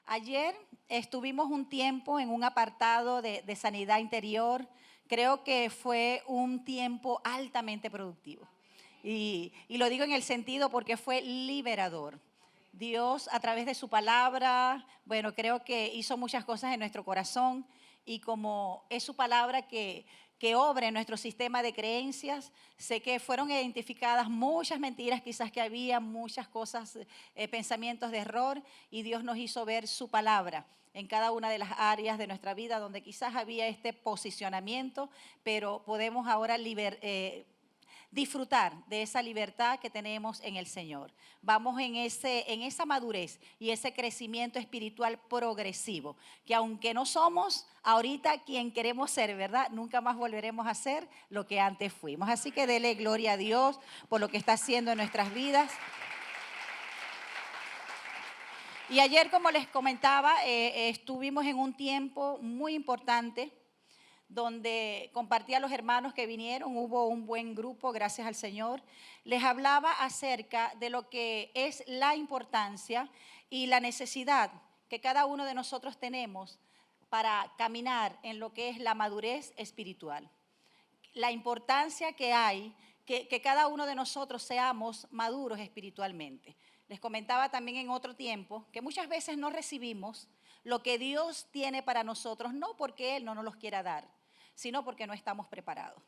Ayer estuvimos un tiempo en un apartado de sanidad interior. Creo que fue un tiempo altamente productivo. Y lo digo en el sentido porque fue liberador. Dios, a través de su palabra, bueno, creo que hizo muchas cosas en nuestro corazón, y como es su palabra que obra en nuestro sistema de creencias, sé que fueron identificadas muchas mentiras quizás que había, muchas cosas, pensamientos de error, y Dios nos hizo ver su palabra en cada una de las áreas de nuestra vida donde quizás había este posicionamiento, pero podemos ahora disfrutar de esa libertad que tenemos en el Señor. Vamos en esa madurez y ese crecimiento espiritual progresivo, que aunque no somos ahorita quien queremos ser, ¿verdad? Nunca más volveremos a ser lo que antes fuimos. Así que dele gloria a Dios por lo que está haciendo en nuestras vidas. Y ayer, como les comentaba, estuvimos en un tiempo muy importante donde compartía a los hermanos que vinieron. Hubo un buen grupo, gracias al Señor. Les hablaba acerca de lo que es la importancia y la necesidad que cada uno de nosotros tenemos para caminar en lo que es la madurez espiritual. La importancia que hay que cada uno de nosotros seamos maduros espiritualmente. Les comentaba también en otro tiempo que muchas veces no recibimos lo que Dios tiene para nosotros, no porque Él no nos los quiera dar, sino porque no estamos preparados.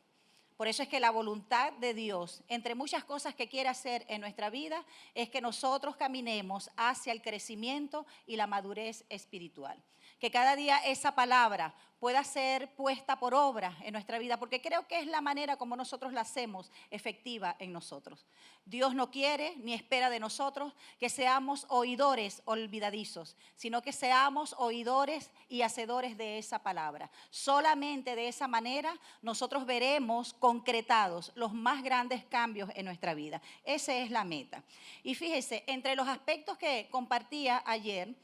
Por eso es que la voluntad de Dios, entre muchas cosas que quiere hacer en nuestra vida, es que nosotros caminemos hacia el crecimiento y la madurez espiritual. Que cada día esa palabra pueda ser puesta por obra en nuestra vida, porque creo que es la manera como nosotros la hacemos efectiva en nosotros. Dios no quiere ni espera de nosotros que seamos oidores olvidadizos, sino que seamos oidores y hacedores de esa palabra. Solamente de esa manera nosotros veremos concretados los más grandes cambios en nuestra vida. Esa es la meta. Y fíjese, entre los aspectos que compartía ayer,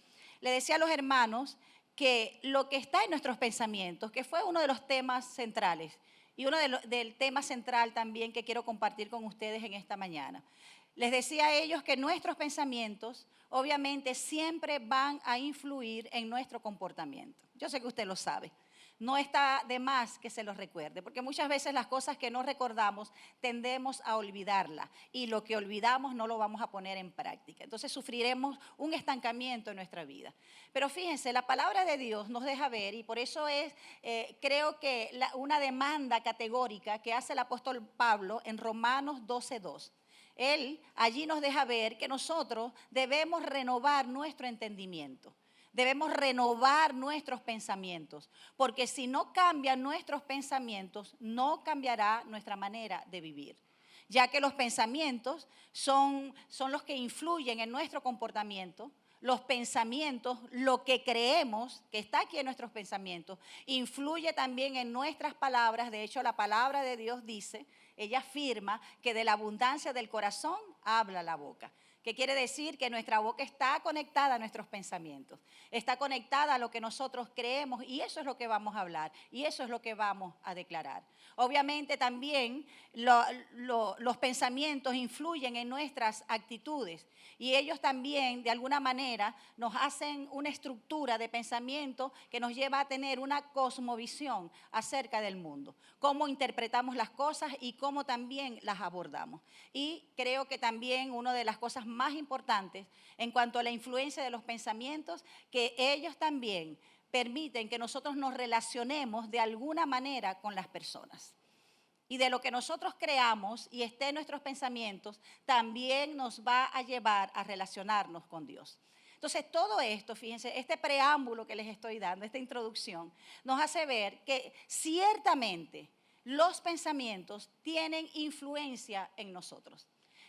le decía a los hermanos que lo que está en nuestros pensamientos, que fue uno de los temas centrales y uno del tema central también que quiero compartir con ustedes en esta mañana. Les decía a ellos que nuestros pensamientos obviamente siempre van a influir en nuestro comportamiento. Yo sé que usted lo sabe. No está de más que se los recuerde, porque muchas veces las cosas que no recordamos tendemos a olvidarlas, y lo que olvidamos no lo vamos a poner en práctica. Entonces sufriremos un estancamiento en nuestra vida. Pero fíjense, la palabra de Dios nos deja ver, y por eso es, creo que una demanda categórica que hace el apóstol Pablo en Romanos 12:2. Él allí nos deja ver que nosotros debemos renovar nuestro entendimiento. Debemos renovar nuestros pensamientos, porque si no cambian nuestros pensamientos, no cambiará nuestra manera de vivir, ya que los pensamientos son los que influyen en nuestro comportamiento. Los pensamientos, lo que creemos, que está aquí en nuestros pensamientos, influye también en nuestras palabras. De hecho, la palabra de Dios dice, ella afirma que de la abundancia del corazón habla la boca. ¿Qué quiere decir? Que nuestra boca está conectada a nuestros pensamientos, está conectada a lo que nosotros creemos, y eso es lo que vamos a hablar, y eso es lo que vamos a declarar. Obviamente también los pensamientos influyen en nuestras actitudes, y ellos también de alguna manera nos hacen una estructura de pensamiento que nos lleva a tener una cosmovisión acerca del mundo, cómo interpretamos las cosas y cómo también las abordamos. Y creo que también una de las cosas más importantes en cuanto a la influencia de los pensamientos, que ellos también permiten que nosotros nos relacionemos de alguna manera con las personas. Y de lo que nosotros creamos y esté en nuestros pensamientos, también nos va a llevar a relacionarnos con Dios. Entonces, todo esto, fíjense, este preámbulo que les estoy dando, esta introducción, nos hace ver que ciertamente los pensamientos tienen influencia en nosotros,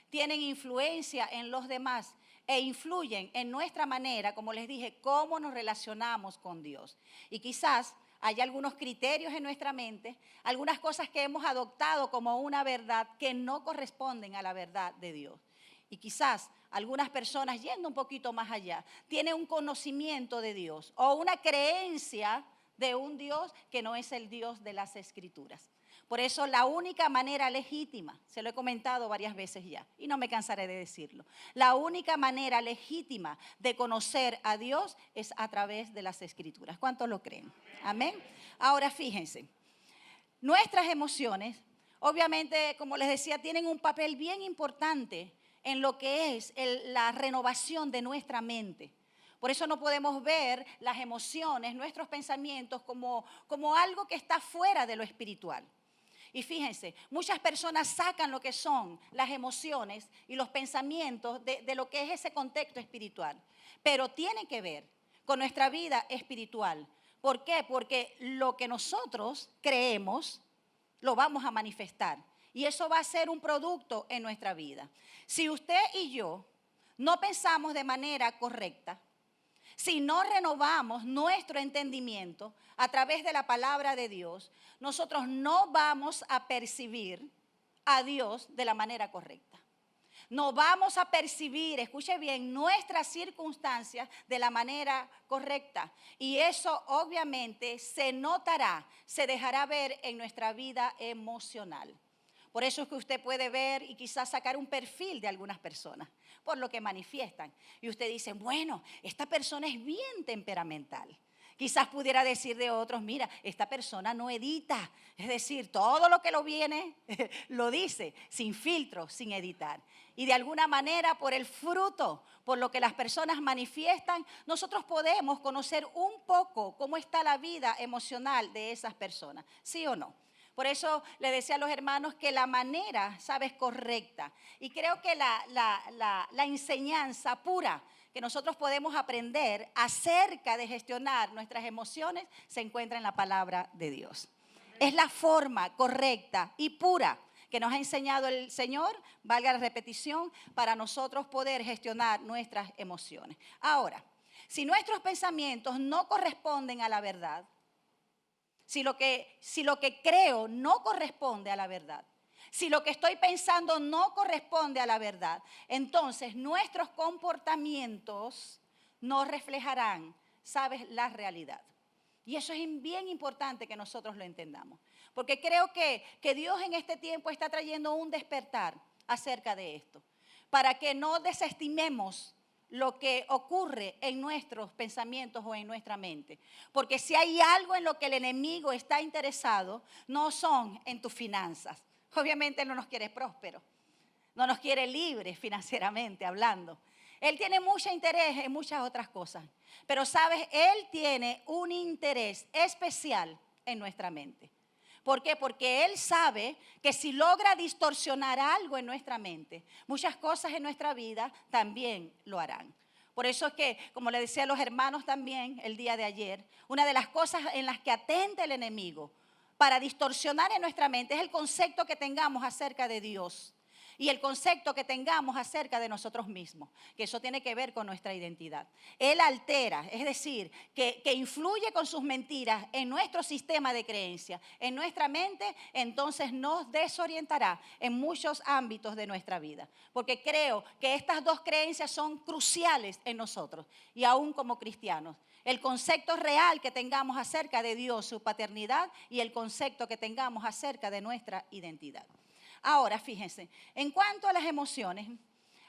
tienen influencia en los demás e influyen en nuestra manera, como les dije, cómo nos relacionamos con Dios. Y quizás hay algunos criterios en nuestra mente, algunas cosas que hemos adoptado como una verdad que no corresponden a la verdad de Dios. Y quizás algunas personas, yendo un poquito más allá, tienen un conocimiento de Dios o una creencia de un Dios que no es el Dios de las Escrituras. Por eso la única manera legítima, se lo he comentado varias veces ya y no me cansaré de decirlo, la única manera legítima de conocer a Dios es a través de las Escrituras. ¿Cuántos lo creen? Amén. Ahora fíjense, nuestras emociones, obviamente, como les decía, tienen un papel bien importante en lo que es la renovación de nuestra mente. Por eso no podemos ver las emociones, nuestros pensamientos como algo que está fuera de lo espiritual. Y fíjense, muchas personas sacan lo que son las emociones y los pensamientos de lo que es ese contexto espiritual. Pero tiene que ver con nuestra vida espiritual. ¿Por qué? Porque lo que nosotros creemos lo vamos a manifestar. Y eso va a ser un producto en nuestra vida. Si usted y yo no pensamos de manera correcta, si no renovamos nuestro entendimiento a través de la palabra de Dios, nosotros no vamos a percibir a Dios de la manera correcta. No vamos a percibir, escuche bien, nuestras circunstancias de la manera correcta. Y eso obviamente se notará, se dejará ver en nuestra vida emocional. Por eso es que usted puede ver y quizás sacar un perfil de algunas personas, por lo que manifiestan. Y usted dice, bueno, esta persona es bien temperamental. Quizás pudiera decir de otros, mira, esta persona no edita. Es decir, todo lo que lo viene, lo dice, sin filtro, sin editar. Y de alguna manera, por el fruto, por lo que las personas manifiestan, nosotros podemos conocer un poco cómo está la vida emocional de esas personas. ¿Sí o no? Por eso le decía a los hermanos que la manera, ¿sabes?, correcta. Y creo que la enseñanza pura que nosotros podemos aprender acerca de gestionar nuestras emociones se encuentra en la palabra de Dios. Es la forma correcta y pura que nos ha enseñado el Señor, valga la repetición, para nosotros poder gestionar nuestras emociones. Ahora, si nuestros pensamientos no corresponden a la verdad, si lo que creo no corresponde a la verdad, si lo que estoy pensando no corresponde a la verdad, entonces nuestros comportamientos no reflejarán, ¿sabes?, la realidad. Y eso es bien importante que nosotros lo entendamos. Porque creo que Dios en este tiempo está trayendo un despertar acerca de esto. Para que no desestimemos lo que ocurre en nuestros pensamientos o en nuestra mente. Porque si hay algo en lo que el enemigo está interesado, no son en tus finanzas. Obviamente Él no nos quiere prósperos, no nos quiere libres financieramente hablando. Él tiene mucho interés en muchas otras cosas. Pero sabes, Él tiene un interés especial en nuestra mente. ¿Por qué? Porque Él sabe que si logra distorsionar algo en nuestra mente, muchas cosas en nuestra vida también lo harán. Por eso es que, como le decía a los hermanos también el día de ayer, una de las cosas en las que atenta el enemigo para distorsionar en nuestra mente es el concepto que tengamos acerca de Dios y el concepto que tengamos acerca de nosotros mismos, que eso tiene que ver con nuestra identidad. Él altera, es decir, que influye con sus mentiras en nuestro sistema de creencia, en nuestra mente, entonces nos desorientará en muchos ámbitos de nuestra vida. Porque creo que estas dos creencias son cruciales en nosotros y aún como cristianos. El concepto real que tengamos acerca de Dios, su paternidad, y el concepto que tengamos acerca de nuestra identidad. Ahora, fíjense, en cuanto a las emociones,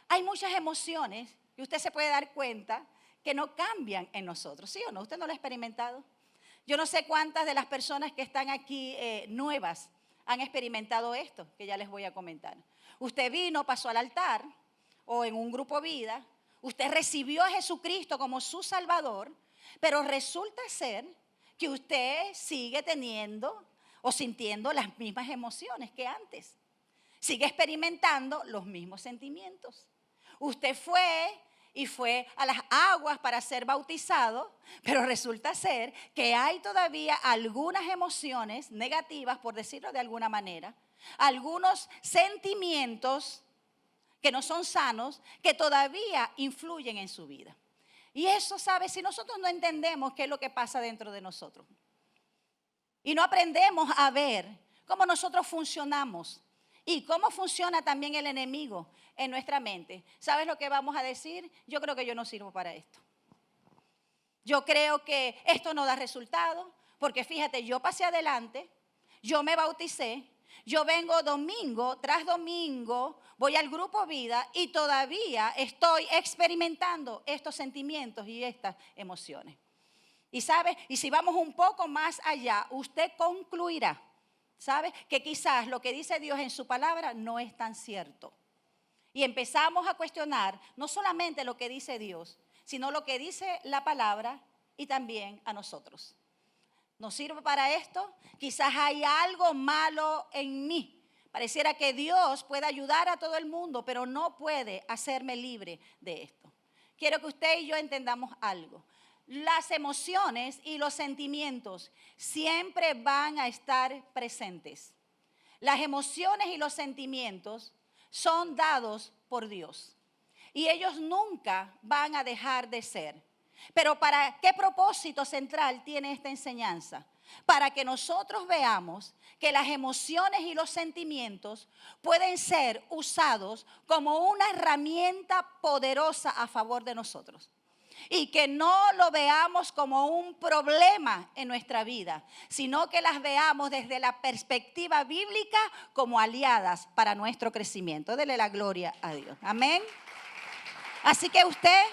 hay muchas emociones que usted se puede dar cuenta que no cambian en nosotros, ¿sí o no? ¿Usted no lo ha experimentado? Yo no sé cuántas de las personas que están aquí nuevas han experimentado esto, que ya les voy a comentar. Usted vino, pasó al altar o en un grupo vida, usted recibió a Jesucristo como su Salvador, pero resulta ser que usted sigue teniendo o sintiendo las mismas emociones que antes. Sigue experimentando los mismos sentimientos. Usted fue a las aguas para ser bautizado, pero resulta ser que hay todavía algunas emociones negativas, por decirlo de alguna manera, algunos sentimientos que no son sanos, que todavía influyen en su vida. Y eso, ¿sabe? Si nosotros no entendemos qué es lo que pasa dentro de nosotros y no aprendemos a ver cómo nosotros funcionamos y cómo funciona también el enemigo en nuestra mente, ¿sabes lo que vamos a decir? Yo creo que yo no sirvo para esto. Yo creo que esto no da resultado, porque fíjate, yo pasé adelante, yo me bauticé, yo vengo domingo tras domingo, voy al grupo vida y todavía estoy experimentando estos sentimientos y estas emociones. Y sabe, y si vamos un poco más allá, usted concluirá, ¿sabe? Que quizás lo que dice Dios en su palabra no es tan cierto. Y empezamos a cuestionar no solamente lo que dice Dios, sino lo que dice la palabra y también a nosotros. ¿Nos sirve para esto? Quizás hay algo malo en mí. Pareciera que Dios puede ayudar a todo el mundo, pero no puede hacerme libre de esto. Quiero que usted y yo entendamos algo. Las emociones y los sentimientos siempre van a estar presentes. Las emociones y los sentimientos son dados por Dios y ellos nunca van a dejar de ser. Pero ¿para qué propósito central tiene esta enseñanza? Para que nosotros veamos que las emociones y los sentimientos pueden ser usados como una herramienta poderosa a favor de nosotros. Y que no lo veamos como un problema en nuestra vida, sino que las veamos desde la perspectiva bíblica como aliadas para nuestro crecimiento. Dele la gloria a Dios. Amén. Así que usted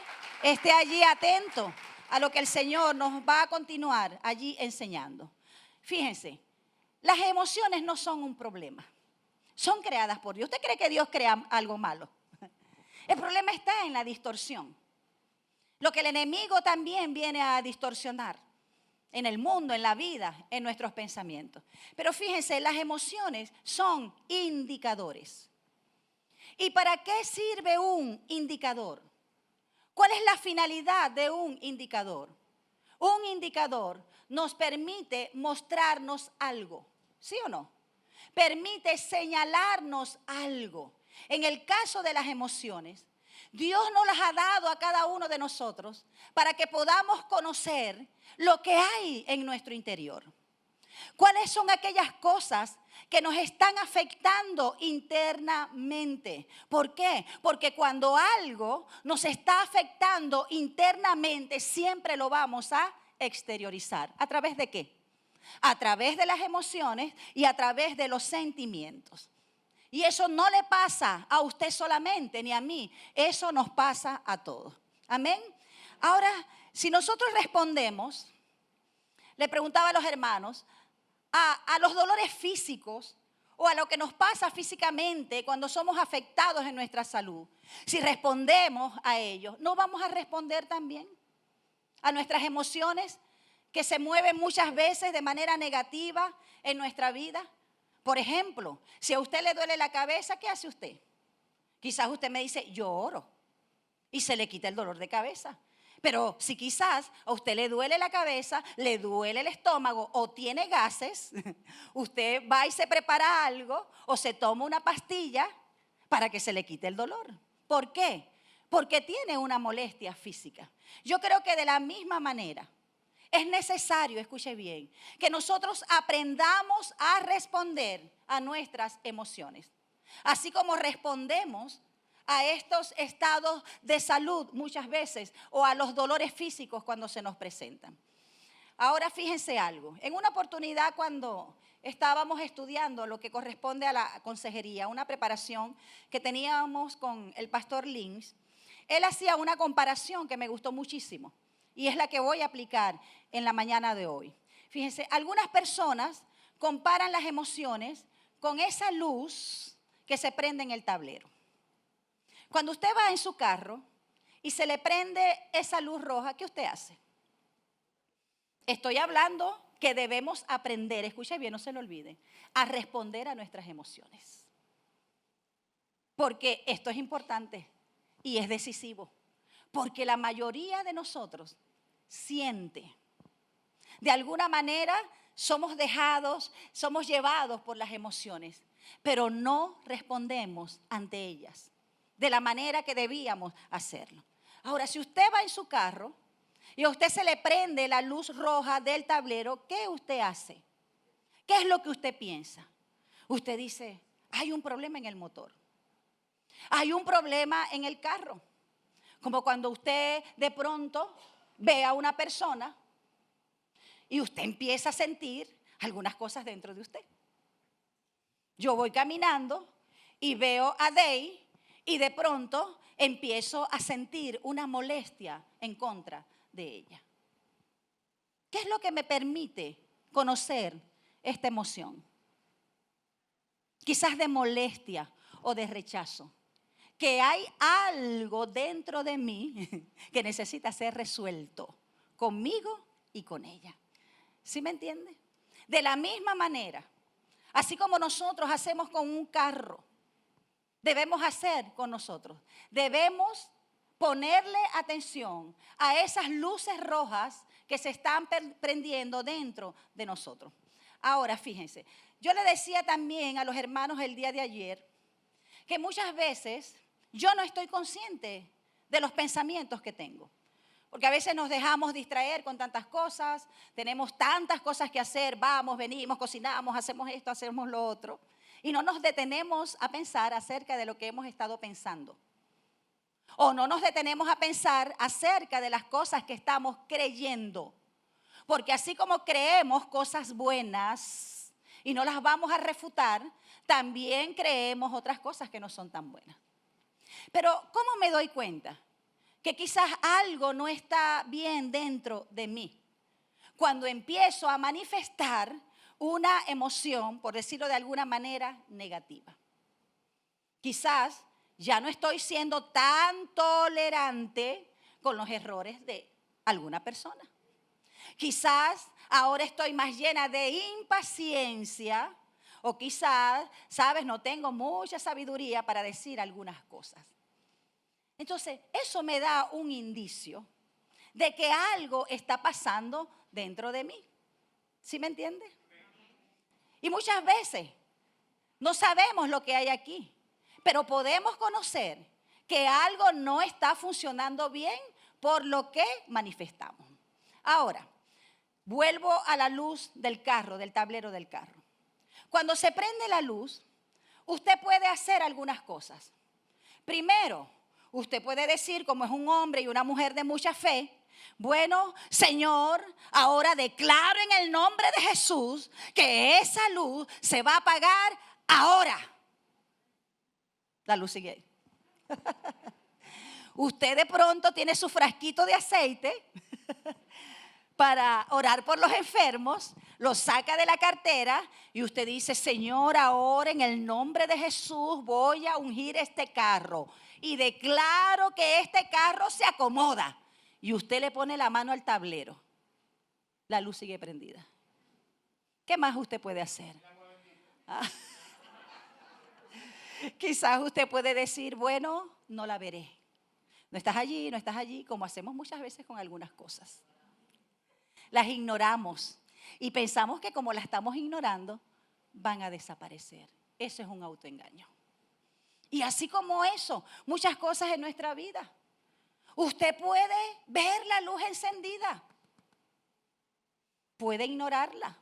esté allí atento a lo que el Señor nos va a continuar allí enseñando. Fíjense, las emociones no son un problema, son creadas por Dios. ¿Usted cree que Dios crea algo malo? El problema está en la distorsión. Lo que el enemigo también viene a distorsionar en el mundo, en la vida, en nuestros pensamientos. Pero fíjense, las emociones son indicadores. ¿Y para qué sirve un indicador? ¿Cuál es la finalidad de un indicador? Un indicador nos permite mostrarnos algo, ¿sí o no? Permite señalarnos algo. En el caso de las emociones, Dios nos las ha dado a cada uno de nosotros para que podamos conocer lo que hay en nuestro interior. ¿Cuáles son aquellas cosas que nos están afectando internamente? ¿Por qué? Porque cuando algo nos está afectando internamente, siempre lo vamos a exteriorizar. ¿A través de qué? A través de las emociones y a través de los sentimientos. Y eso no le pasa a usted solamente, ni a mí. Eso nos pasa a todos. Amén. Ahora, si nosotros respondemos, le preguntaba a los hermanos, a los dolores físicos o a lo que nos pasa físicamente cuando somos afectados en nuestra salud, si respondemos a ellos, ¿no vamos a responder también a nuestras emociones que se mueven muchas veces de manera negativa en nuestra vida? Por ejemplo, si a usted le duele la cabeza, ¿qué hace usted? Quizás usted me dice, yo oro y se le quita el dolor de cabeza. Pero si quizás a usted le duele la cabeza, le duele el estómago o tiene gases, usted va y se prepara algo o se toma una pastilla para que se le quite el dolor. ¿Por qué? Porque tiene una molestia física. Yo creo que de la misma manera es necesario, escuche bien, que nosotros aprendamos a responder a nuestras emociones. Así como respondemos a estos estados de salud muchas veces o a los dolores físicos cuando se nos presentan. Ahora fíjense algo, en una oportunidad cuando estábamos estudiando lo que corresponde a la consejería, una preparación que teníamos con el pastor Lins, él hacía una comparación que me gustó muchísimo y es la que voy a aplicar en la mañana de hoy. Fíjense, algunas personas comparan las emociones con esa luz que se prende en el tablero. Cuando usted va en su carro y se le prende esa luz roja, ¿qué usted hace? Estoy hablando que debemos aprender, escuche bien, no se lo olvide, a responder a nuestras emociones. Porque esto es importante y es decisivo. Porque la mayoría de nosotros siente. De alguna manera somos llevados por las emociones, pero no respondemos ante ellas de la manera que debíamos hacerlo. Ahora, si usted va en su carro y a usted se le prende la luz roja del tablero, ¿qué usted hace? ¿Qué es lo que usted piensa? Usted dice, hay un problema en el motor. Hay un problema en el carro. Como cuando usted de pronto ve a una persona y usted empieza a sentir algunas cosas dentro de usted. Yo voy caminando y veo a Day y de pronto empiezo a sentir una molestia en contra de ella. ¿Qué es lo que me permite conocer esta emoción? Quizás de molestia o de rechazo. Que hay algo dentro de mí que necesita ser resuelto conmigo y con ella. ¿Sí me entiende? De la misma manera, así como nosotros hacemos con un carro, debemos hacer con nosotros. Debemos ponerle atención a esas luces rojas que se están prendiendo dentro de nosotros. Ahora, fíjense, yo le decía también a los hermanos el día de ayer que muchas veces yo no estoy consciente de los pensamientos que tengo. Porque a veces nos dejamos distraer con tantas cosas, tenemos tantas cosas que hacer, vamos, venimos, cocinamos, hacemos esto, hacemos lo otro. Y no nos detenemos a pensar acerca de lo que hemos estado pensando. O no nos detenemos a pensar acerca de las cosas que estamos creyendo. Porque así como creemos cosas buenas y no las vamos a refutar, también creemos otras cosas que no son tan buenas. Pero ¿cómo me doy cuenta que quizás algo no está bien dentro de mí? Cuando empiezo a manifestar una emoción, por decirlo de alguna manera, negativa. Quizás ya no estoy siendo tan tolerante con los errores de alguna persona. Quizás ahora estoy más llena de impaciencia o quizás, sabes, no tengo mucha sabiduría para decir algunas cosas. Entonces, eso me da un indicio de que algo está pasando dentro de mí. ¿Sí me entiende? Y muchas veces no sabemos lo que hay aquí, pero podemos conocer que algo no está funcionando bien por lo que manifestamos. Ahora, vuelvo a la luz del carro, del tablero del carro. Cuando se prende la luz, usted puede hacer algunas cosas. Primero, usted puede decir, como es un hombre y una mujer de mucha fe, bueno, Señor, ahora declaro en el nombre de Jesús que esa luz se va a apagar ahora. La luz sigue ahí. Usted de pronto tiene su frasquito de aceite para orar por los enfermos, lo saca de la cartera y usted dice, Señor, ahora en el nombre de Jesús voy a ungir este carro y declaro que este carro se acomoda. Y usted le pone la mano al tablero. La luz sigue prendida. ¿Qué más usted puede hacer? Quizás usted puede decir, bueno, no la veré. No estás allí, como hacemos muchas veces con algunas cosas. Las ignoramos y pensamos que como la estamos ignorando, van a desaparecer. Eso es un autoengaño. Y así como eso, muchas cosas en nuestra vida. Usted puede ver la luz encendida, puede ignorarla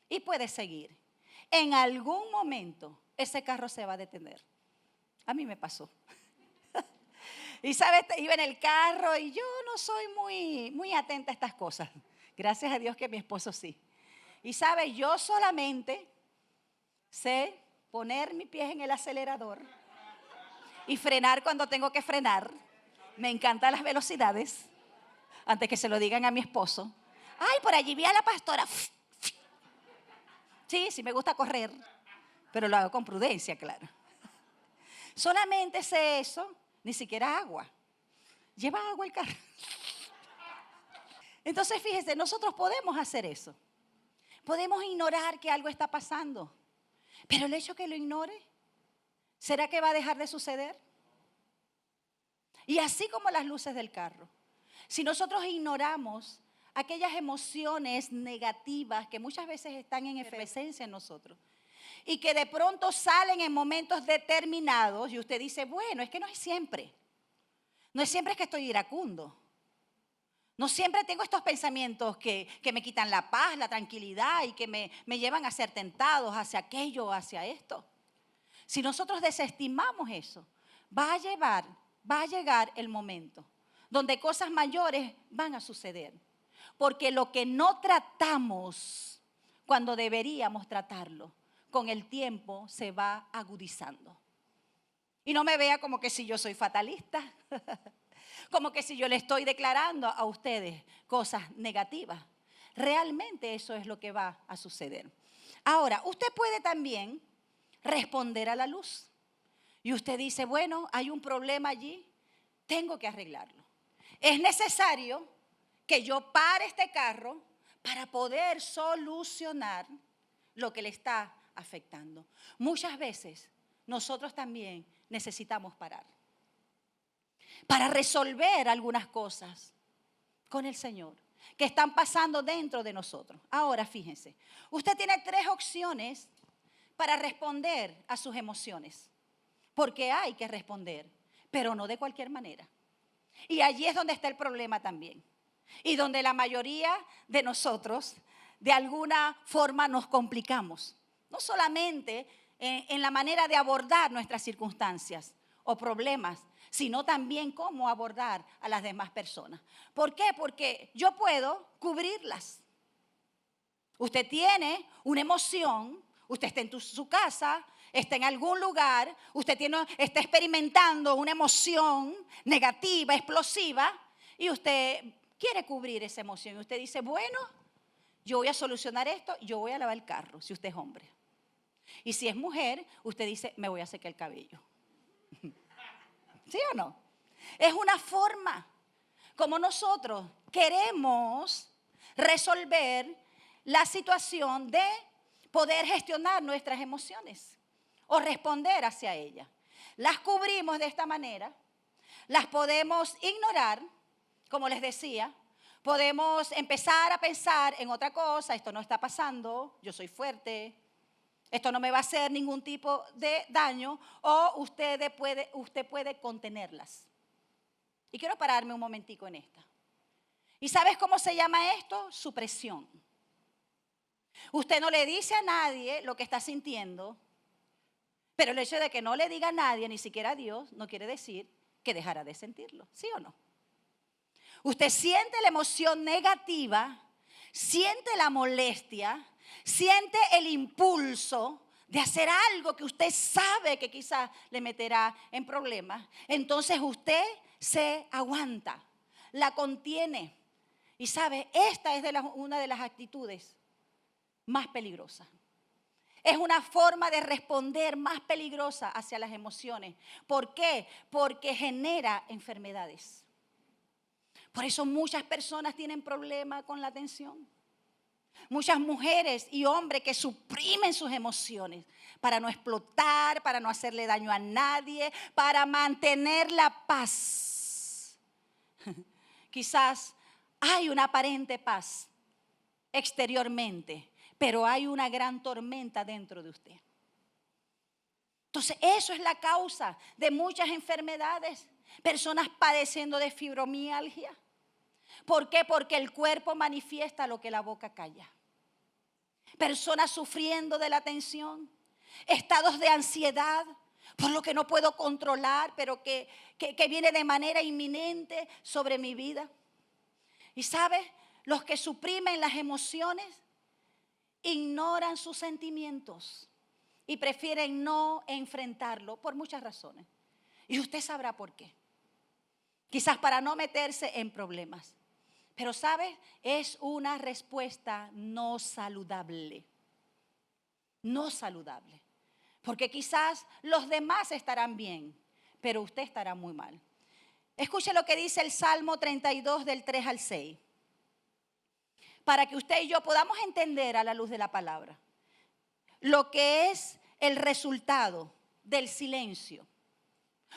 y puede seguir. En algún momento ese carro se va a detener. A mí me pasó. Y sabes, iba en el carro y yo no soy muy atenta a estas cosas. Gracias a Dios que mi esposo sí. Y sabes, yo solamente sé poner mi pie en el acelerador y frenar cuando tengo que frenar. Me encantan las velocidades. Antes que se lo digan a mi esposo. Ay, por allí vi a la pastora. Sí me gusta correr, pero lo hago con prudencia, claro. Solamente sé eso, ni siquiera agua. Lleva agua el carro. Entonces, fíjese, nosotros podemos hacer eso. Podemos ignorar que algo está pasando. Pero el hecho que lo ignore, ¿será que va a dejar de suceder? Y así como las luces del carro. Si nosotros ignoramos aquellas emociones negativas que muchas veces están en efervescencia en nosotros y que de pronto salen en momentos determinados y usted dice, bueno, es que no es siempre. No es siempre que estoy iracundo. No siempre tengo estos pensamientos que me quitan la paz, la tranquilidad y que me llevan a ser tentados hacia aquello o hacia esto. Si nosotros desestimamos eso, va a llegar el momento donde cosas mayores van a suceder. Porque lo que no tratamos cuando deberíamos tratarlo, con el tiempo se va agudizando. Y no me vea como que si yo soy fatalista, como que si yo le estoy declarando a ustedes cosas negativas. Realmente eso es lo que va a suceder. Ahora, usted puede también responder a la luz. Y usted dice, bueno, hay un problema allí, tengo que arreglarlo. Es necesario que yo pare este carro para poder solucionar lo que le está afectando. Muchas veces nosotros también necesitamos parar para resolver algunas cosas con el Señor que están pasando dentro de nosotros. Ahora fíjense, usted tiene 3 opciones para responder a sus emociones, porque hay que responder, pero no de cualquier manera. Y allí es donde está el problema también, y donde la mayoría de nosotros de alguna forma nos complicamos, no solamente en la manera de abordar nuestras circunstancias o problemas, sino también cómo abordar a las demás personas. ¿Por qué? Porque yo puedo cubrirlas. Usted tiene una emoción, usted está en su casa, está en algún lugar, usted está experimentando una emoción negativa, explosiva, y usted quiere cubrir esa emoción. Y usted dice, bueno, yo voy a solucionar esto, yo voy a lavar el carro, si usted es hombre. Y si es mujer, usted dice, me voy a secar el cabello. ¿Sí o no? Es una forma como nosotros queremos resolver la situación de poder gestionar nuestras emociones o responder hacia ellas. Las cubrimos de esta manera, las podemos ignorar, como les decía, podemos empezar a pensar en otra cosa, esto no está pasando, yo soy fuerte, esto no me va a hacer ningún tipo de daño, o usted puede contenerlas. Y quiero pararme un momentico en esta. ¿Y sabes cómo se llama esto? Supresión. Usted no le dice a nadie lo que está sintiendo, pero el hecho de que no le diga a nadie, ni siquiera a Dios, no quiere decir que dejará de sentirlo, ¿sí o no? Usted siente la emoción negativa, siente la molestia, siente el impulso de hacer algo que usted sabe que quizás le meterá en problemas. Entonces usted se aguanta, la contiene. Y sabe, esta es una de las actitudes más peligrosas. Es una forma de responder más peligrosa hacia las emociones. ¿Por qué? Porque genera enfermedades. Por eso muchas personas tienen problemas con la tensión. Muchas mujeres y hombres que suprimen sus emociones para no explotar, para no hacerle daño a nadie, para mantener la paz. Quizás hay una aparente paz exteriormente, pero hay una gran tormenta dentro de usted. Entonces, eso es la causa de muchas enfermedades. Personas padeciendo de fibromialgia. ¿Por qué? Porque el cuerpo manifiesta lo que la boca calla. Personas sufriendo de la tensión, estados de ansiedad por lo que no puedo controlar, pero que viene de manera inminente sobre mi vida. Y ¿sabes? Los que suprimen las emociones ignoran sus sentimientos y prefieren no enfrentarlo por muchas razones. Y usted sabrá por qué. Quizás para no meterse en problemas. Pero ¿sabes? Es una respuesta no saludable. No saludable. Porque quizás los demás estarán bien, pero usted estará muy mal. Escuche lo que dice el Salmo 32 del 3 al 6. Para que usted y yo podamos entender a la luz de la palabra lo que es el resultado del silencio.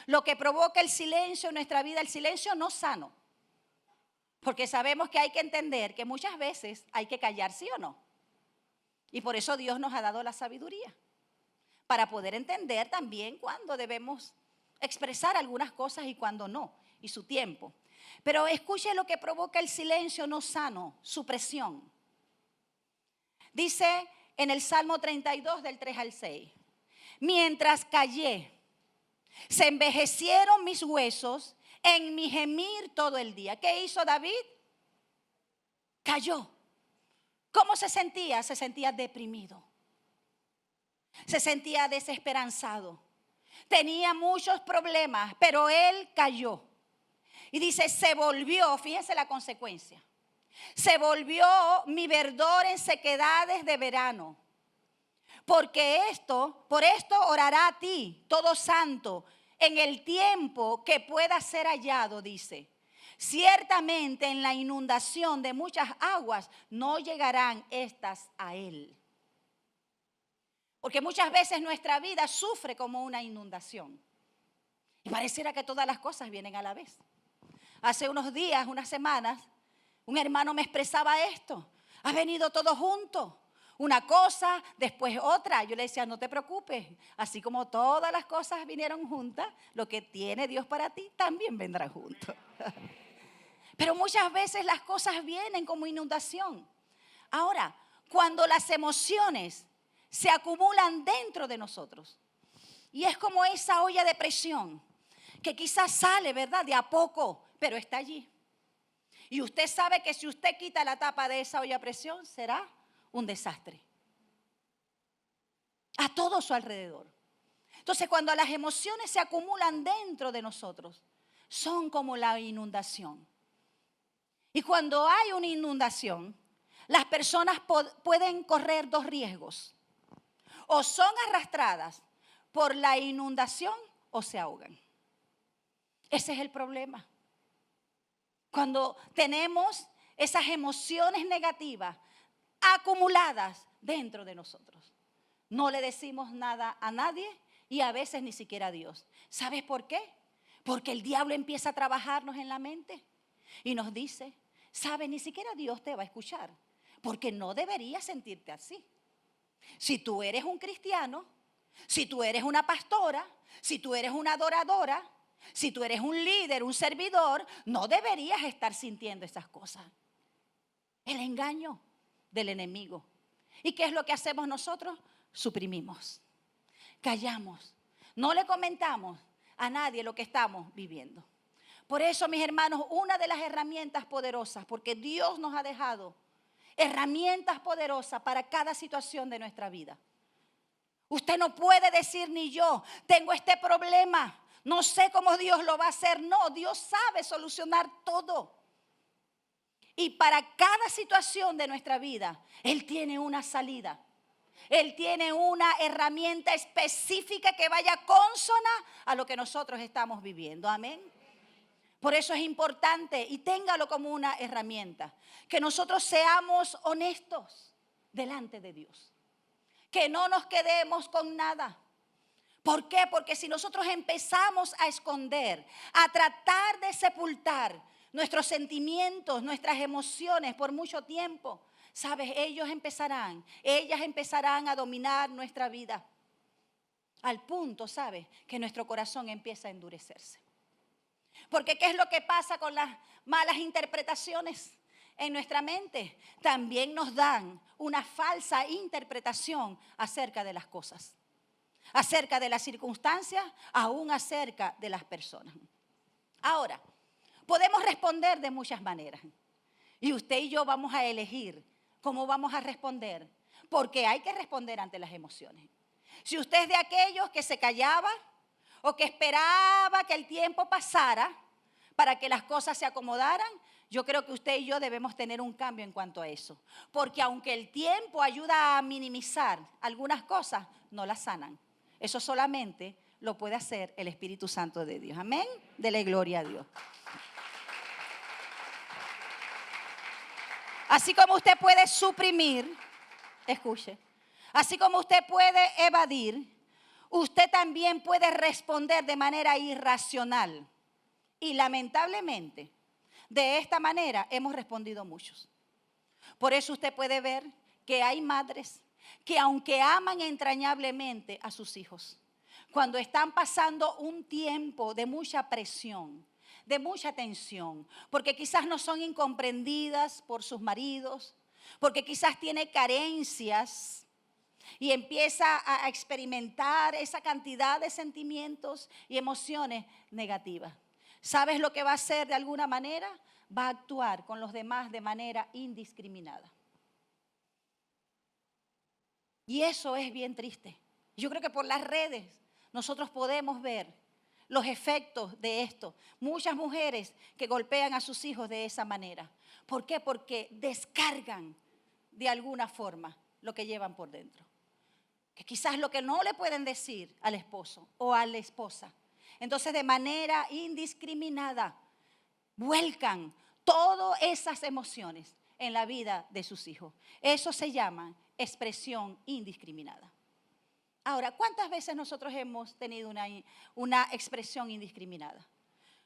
Lo que provoca el silencio en nuestra vida, el silencio no sano. Porque sabemos que hay que entender que muchas veces hay que callar, ¿sí o no? Y por eso Dios nos ha dado la sabiduría. Para poder entender también cuándo debemos expresar algunas cosas y cuándo no. Y su tiempo. Pero escuche lo que provoca el silencio no sano, supresión. Dice en el Salmo 32 del 3 al 6. Mientras callé, se envejecieron mis huesos en mi gemir todo el día. ¿Qué hizo David? Cayó. ¿Cómo se sentía? Se sentía deprimido. Se sentía desesperanzado. Tenía muchos problemas, pero él cayó. Y dice, se volvió, fíjense la consecuencia. Se volvió mi verdor en sequedades de verano. Por esto orará a ti, todo santo, en el tiempo que pueda ser hallado, dice. Ciertamente en la inundación de muchas aguas no llegarán estas a él. Porque muchas veces nuestra vida sufre como una inundación. Y pareciera que todas las cosas vienen a la vez. Hace unos días, unas semanas, un hermano me expresaba esto. Ha venido todo junto. Una cosa, después otra. Yo le decía, no te preocupes. Así como todas las cosas vinieron juntas, lo que tiene Dios para ti también vendrá junto. Pero muchas veces las cosas vienen como inundación. Ahora, cuando las emociones se acumulan dentro de nosotros, y es como esa olla de presión, que quizás sale, ¿verdad?, de a poco, pero está allí. Y usted sabe que si usted quita la tapa de esa olla de presión, será un desastre a todo su alrededor. Entonces, cuando las emociones se acumulan dentro de nosotros, son como la inundación. Y cuando hay una inundación, las personas pueden correr dos riesgos. O son arrastradas por la inundación o se ahogan. Ese es el problema. Cuando tenemos esas emociones negativas acumuladas dentro de nosotros. No le decimos nada a nadie y a veces ni siquiera a Dios. ¿Sabes por qué? Porque el diablo empieza a trabajarnos en la mente y nos dice, ¿sabes? Ni siquiera Dios te va a escuchar porque no deberías sentirte así. Si tú eres un cristiano, si tú eres una pastora, si tú eres una adoradora, si tú eres un líder, un servidor, no deberías estar sintiendo esas cosas. El engaño del enemigo. ¿Y qué es lo que hacemos nosotros? Suprimimos, callamos, no le comentamos a nadie lo que estamos viviendo. Por eso, mis hermanos, una de las herramientas poderosas, porque Dios nos ha dejado herramientas poderosas para cada situación de nuestra vida. Usted no puede decir ni yo, tengo este problema, no sé cómo Dios lo va a hacer. No, Dios sabe solucionar todo. Y para cada situación de nuestra vida, Él tiene una salida. Él tiene una herramienta específica que vaya consona a lo que nosotros estamos viviendo. Amén. Por eso es importante y téngalo como una herramienta. Que nosotros seamos honestos delante de Dios. Que no nos quedemos con nada. ¿Por qué? Porque si nosotros empezamos a esconder, a tratar de sepultar nuestros sentimientos, nuestras emociones por mucho tiempo, ¿sabes? Ellas empezarán a dominar nuestra vida. Al punto, ¿sabes? Que nuestro corazón empieza a endurecerse. Porque ¿qué es lo que pasa con las malas interpretaciones en nuestra mente? También nos dan una falsa interpretación acerca de las cosas, acerca de las circunstancias, aún acerca de las personas. Ahora, podemos responder de muchas maneras. Y usted y yo vamos a elegir cómo vamos a responder, porque hay que responder ante las emociones. Si usted es de aquellos que se callaba o que esperaba que el tiempo pasara para que las cosas se acomodaran, yo creo que usted y yo debemos tener un cambio en cuanto a eso. Porque aunque el tiempo ayuda a minimizar algunas cosas, no las sanan. Eso solamente lo puede hacer el Espíritu Santo de Dios. Amén. Dele gloria a Dios. Así como usted puede suprimir, escuche, así como usted puede evadir, usted también puede responder de manera irracional. Y lamentablemente, de esta manera hemos respondido muchos. Por eso usted puede ver que hay madres que aunque aman entrañablemente a sus hijos, cuando están pasando un tiempo de mucha presión, de mucha tensión, porque quizás no son incomprendidas por sus maridos, porque quizás tiene carencias y empieza a experimentar esa cantidad de sentimientos y emociones negativas. ¿Sabes lo que va a hacer de alguna manera? Va a actuar con los demás de manera indiscriminada. Y eso es bien triste. Yo creo que por las redes nosotros podemos ver los efectos de esto. Muchas mujeres que golpean a sus hijos de esa manera. ¿Por qué? Porque descargan de alguna forma lo que llevan por dentro. Que quizás lo que no le pueden decir al esposo o a la esposa. Entonces de manera indiscriminada vuelcan todas esas emociones en la vida de sus hijos. Eso se llama expresión indiscriminada. Ahora, ¿cuántas veces nosotros hemos tenido una expresión indiscriminada?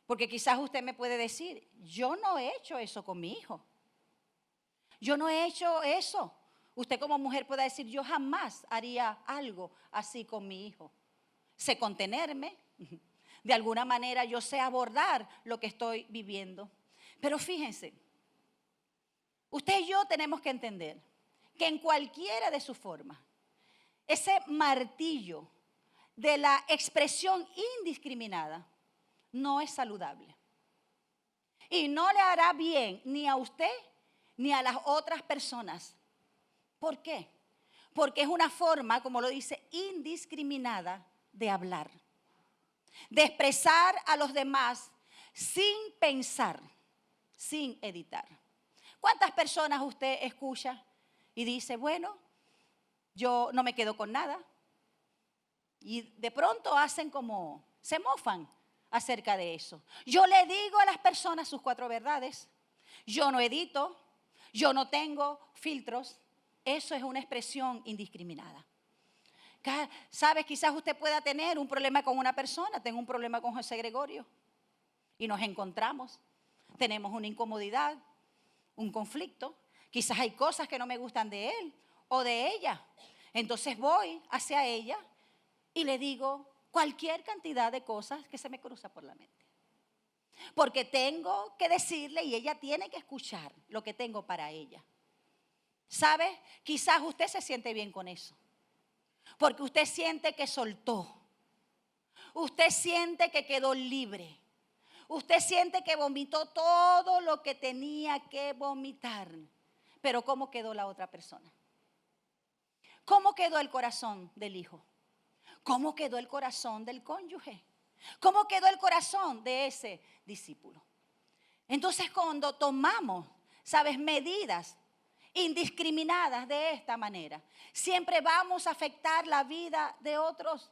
Porque quizás usted me puede decir, yo no he hecho eso con mi hijo. Yo no he hecho eso. Usted como mujer puede decir, yo jamás haría algo así con mi hijo. Sé contenerme, de alguna manera yo sé abordar lo que estoy viviendo. Pero fíjense, usted y yo tenemos que entender que en cualquiera de sus formas, ese martillo de la expresión indiscriminada no es saludable. Y no le hará bien ni a usted ni a las otras personas. ¿Por qué? Porque es una forma, como lo dice, indiscriminada de hablar, de expresar a los demás sin pensar, sin editar. ¿Cuántas personas usted escucha y dice, bueno, yo no me quedo con nada? Y de pronto hacen como, se mofan acerca de eso. Yo le digo a las personas sus 4 verdades. Yo no edito, yo no tengo filtros. Eso es una expresión indiscriminada. ¿Sabes? Quizás usted pueda tener un problema con una persona. Tengo un problema con José Gregorio. Y nos encontramos. Tenemos una incomodidad, un conflicto. Quizás hay cosas que no me gustan de él o de ella. Entonces voy hacia ella y le digo cualquier cantidad de cosas que se me cruza por la mente. Porque tengo que decirle y ella tiene que escuchar lo que tengo para ella. ¿Sabe? Quizás usted se siente bien con eso. Porque usted siente que soltó. Usted siente que quedó libre. Usted siente que vomitó todo lo que tenía que vomitar. Pero ¿cómo quedó la otra persona? ¿Cómo quedó el corazón del hijo? ¿Cómo quedó el corazón del cónyuge? ¿Cómo quedó el corazón de ese discípulo? Entonces cuando tomamos, ¿sabes?, medidas indiscriminadas de esta manera, siempre vamos a afectar la vida de otros.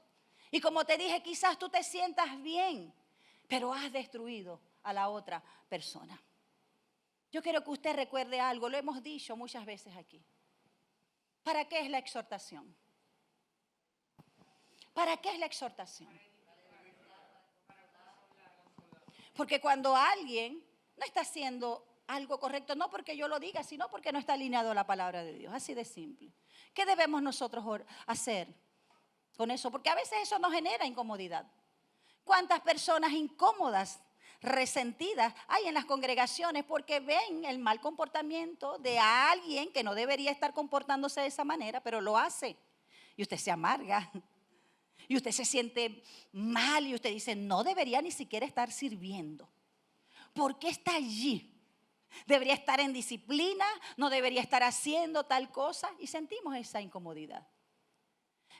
Y como te dije, quizás tú te sientas bien, pero has destruido a la otra persona. Yo quiero que usted recuerde algo, lo hemos dicho muchas veces aquí. ¿Para qué es la exhortación? ¿Para qué es la exhortación? Porque cuando alguien no está haciendo algo correcto, no porque yo lo diga, sino porque no está alineado a la palabra de Dios, así de simple. ¿Qué debemos nosotros hacer con eso? Porque a veces eso nos genera incomodidad. ¿Cuántas personas incómodas, resentidas hay en las congregaciones porque ven el mal comportamiento de alguien que no debería estar comportándose de esa manera, pero lo hace? Y usted se amarga. Y usted se siente mal y usted dice, no debería ni siquiera estar sirviendo. ¿Por qué está allí? Debería estar en disciplina, no debería estar haciendo tal cosa. Y sentimos esa incomodidad.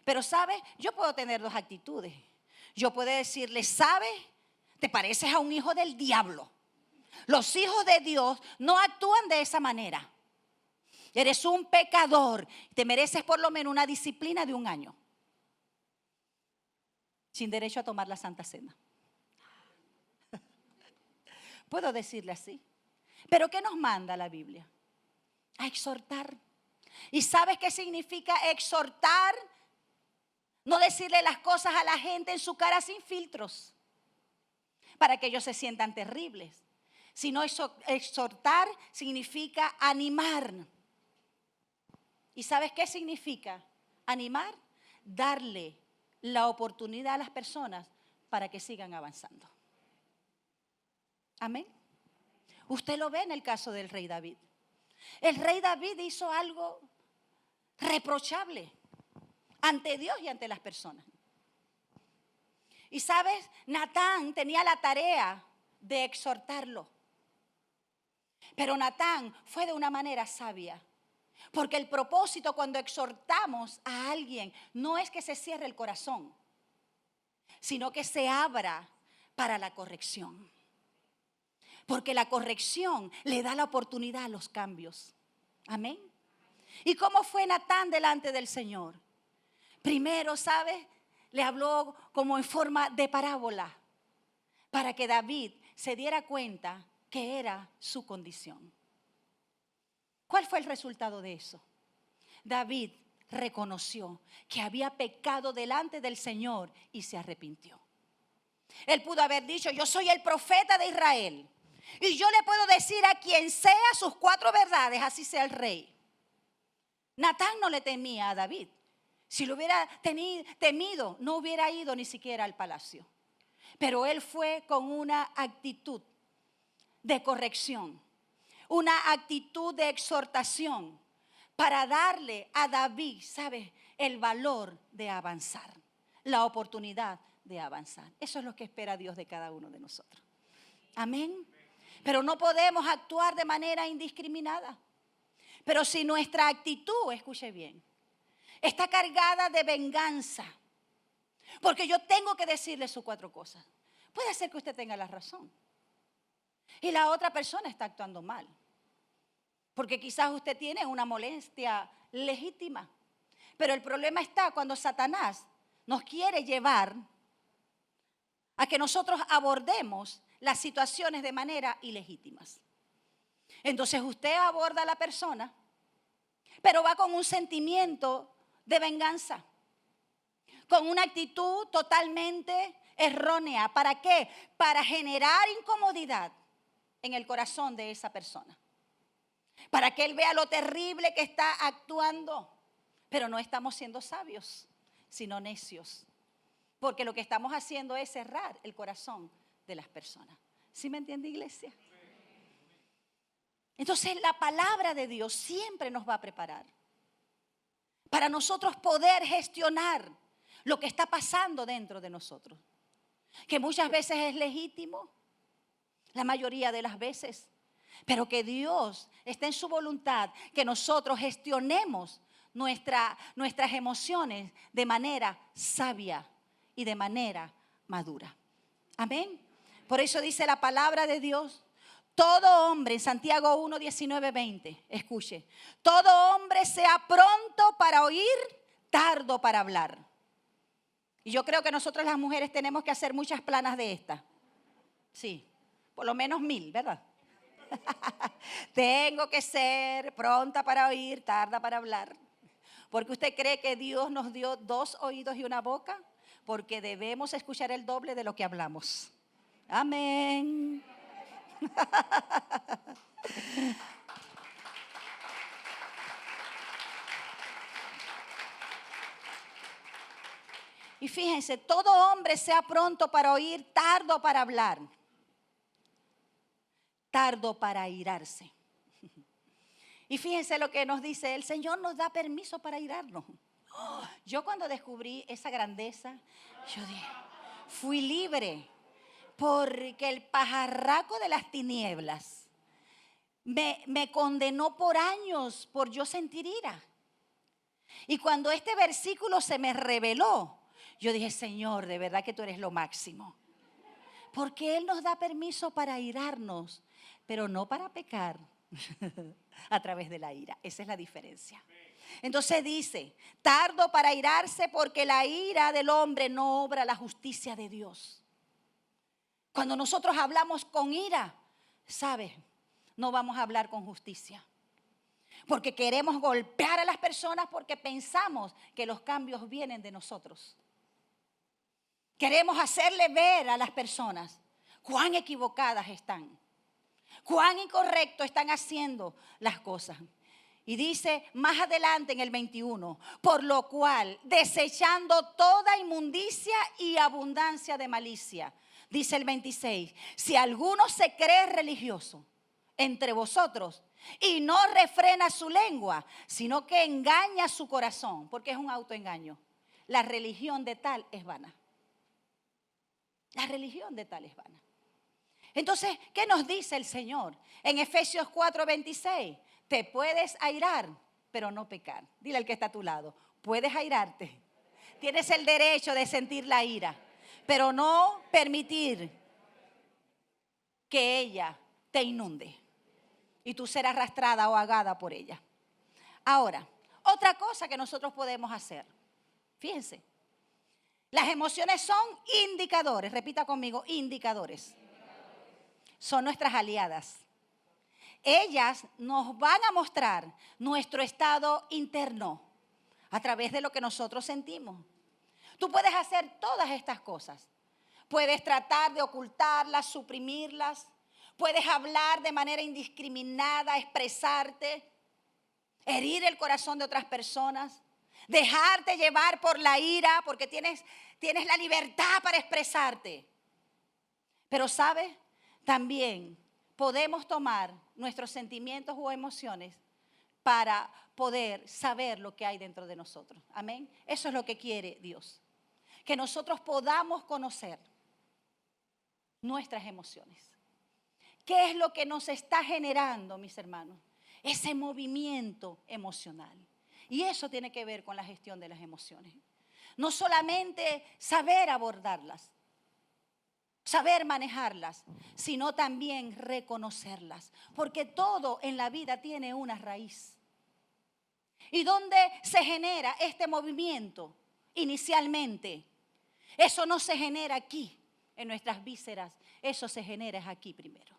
Pero ¿sabes? Yo puedo tener 2 actitudes. Yo puedo decirle, ¿sabes? Te pareces a un hijo del diablo. Los hijos de Dios no actúan de esa manera. Eres un pecador. Te mereces por lo menos una disciplina de 1 año. Sin derecho a tomar la Santa Cena. Puedo decirle así. Pero ¿qué nos manda la Biblia? A exhortar. ¿Y sabes qué significa exhortar? No decirle las cosas a la gente en su cara sin filtros, para que ellos se sientan terribles. Sino exhortar significa animar. ¿Y sabes qué significa animar? Darle la oportunidad a las personas para que sigan avanzando. Amén. Usted lo ve en el caso del rey David. El rey David hizo algo reprochable ante Dios y ante las personas. Y sabes, Natán tenía la tarea de exhortarlo. Pero Natán fue de una manera sabia. Porque el propósito cuando exhortamos a alguien no es que se cierre el corazón, sino que se abra para la corrección. Porque la corrección le da la oportunidad a los cambios. Amén. ¿Y cómo fue Natán delante del Señor? Primero, ¿sabes? Le habló como en forma de parábola para que David se diera cuenta que era su condición. ¿Cuál fue el resultado de eso? David reconoció que había pecado delante del Señor y se arrepintió. Él pudo haber dicho: yo soy el profeta de Israel y yo le puedo decir a quien sea sus 4 verdades, así sea el rey. Natán no le temía a David. Si lo hubiera temido, no hubiera ido ni siquiera al palacio. Pero él fue con una actitud de corrección, una actitud de exhortación para darle a David, ¿sabes?, el valor de avanzar, la oportunidad de avanzar. Eso es lo que espera Dios de cada uno de nosotros. Amén. Pero no podemos actuar de manera indiscriminada. Pero si nuestra actitud, escuche bien, está cargada de venganza, porque yo tengo que decirle sus 4 cosas. Puede ser que usted tenga la razón y la otra persona está actuando mal, porque quizás usted tiene una molestia legítima. Pero el problema está cuando Satanás nos quiere llevar a que nosotros abordemos las situaciones de manera ilegítimas. Entonces usted aborda a la persona, pero va con un sentimiento de venganza, con una actitud totalmente errónea. ¿Para qué? Para generar incomodidad en el corazón de esa persona, para que él vea lo terrible que está actuando. Pero no estamos siendo sabios, sino necios, porque lo que estamos haciendo es cerrar el corazón de las personas. ¿Sí me entiende, iglesia? Entonces la palabra de Dios siempre nos va a preparar para nosotros poder gestionar lo que está pasando dentro de nosotros, que muchas veces es legítimo, la mayoría de las veces, pero que Dios está en su voluntad que nosotros gestionemos nuestras emociones de manera sabia y de manera madura. Amén. Por eso dice la palabra de Dios: todo hombre, en Santiago 1, 19, 20, escuche, todo hombre sea pronto para oír, tardo para hablar. Y yo creo que nosotros las mujeres tenemos que hacer muchas planas de estas. Sí, por lo menos 1000, ¿verdad? Tengo que ser pronta para oír, tarda para hablar. Porque usted cree que Dios nos dio 2 oídos y una boca, porque debemos escuchar el doble de lo que hablamos. Amén. Y fíjense, todo hombre sea pronto para oír, tardo para hablar, tardo para airarse. Y fíjense lo que nos dice: el Señor nos da permiso para airarnos. Yo cuando descubrí esa grandeza, yo dije, fui libre, porque el pajarraco de las tinieblas me condenó por años por yo sentir ira. Y cuando este versículo se me reveló, yo dije: Señor, de verdad que tú eres lo máximo. Porque Él nos da permiso para airarnos, pero no para pecar a través de la ira. Esa es la diferencia. Entonces dice: tardo para airarse, porque la ira del hombre no obra la justicia de Dios. Cuando nosotros hablamos con ira, ¿sabes?, no vamos a hablar con justicia. Porque queremos golpear a las personas porque pensamos que los cambios vienen de nosotros. Queremos hacerle ver a las personas cuán equivocadas están, cuán incorrecto están haciendo las cosas. Y dice más adelante en el 21, por lo cual, desechando toda inmundicia y abundancia de malicia, dice el 26, si alguno se cree religioso entre vosotros y no refrena su lengua, sino que engaña su corazón, porque es un autoengaño, la religión de tal es vana. La religión de tal es vana. Entonces, ¿qué nos dice el Señor? En Efesios 4:26, te puedes airar, pero no pecar. Dile al que está a tu lado, puedes airarte. Tienes el derecho de sentir la ira, pero no permitir que ella te inunde y tú serás arrastrada o ahogada por ella. Ahora, otra cosa que nosotros podemos hacer, fíjense, las emociones son indicadores, repita conmigo, indicadores. Son nuestras aliadas. Ellas nos van a mostrar nuestro estado interno a través de lo que nosotros sentimos. Tú puedes hacer todas estas cosas. Puedes tratar de ocultarlas, suprimirlas. Puedes hablar de manera indiscriminada, expresarte, herir el corazón de otras personas, dejarte llevar por la ira porque tienes la libertad para expresarte. Pero ¿sabes? También podemos tomar nuestros sentimientos o emociones para poder saber lo que hay dentro de nosotros. Amén. Eso es lo que quiere Dios. Que nosotros podamos conocer nuestras emociones. ¿Qué es lo que nos está generando, mis hermanos? Ese movimiento emocional. Y eso tiene que ver con la gestión de las emociones. No solamente saber abordarlas, saber manejarlas, sino también reconocerlas. Porque todo en la vida tiene una raíz. ¿Y dónde se genera este movimiento? Inicialmente, eso no se genera aquí, en nuestras vísceras. Eso se genera aquí primero.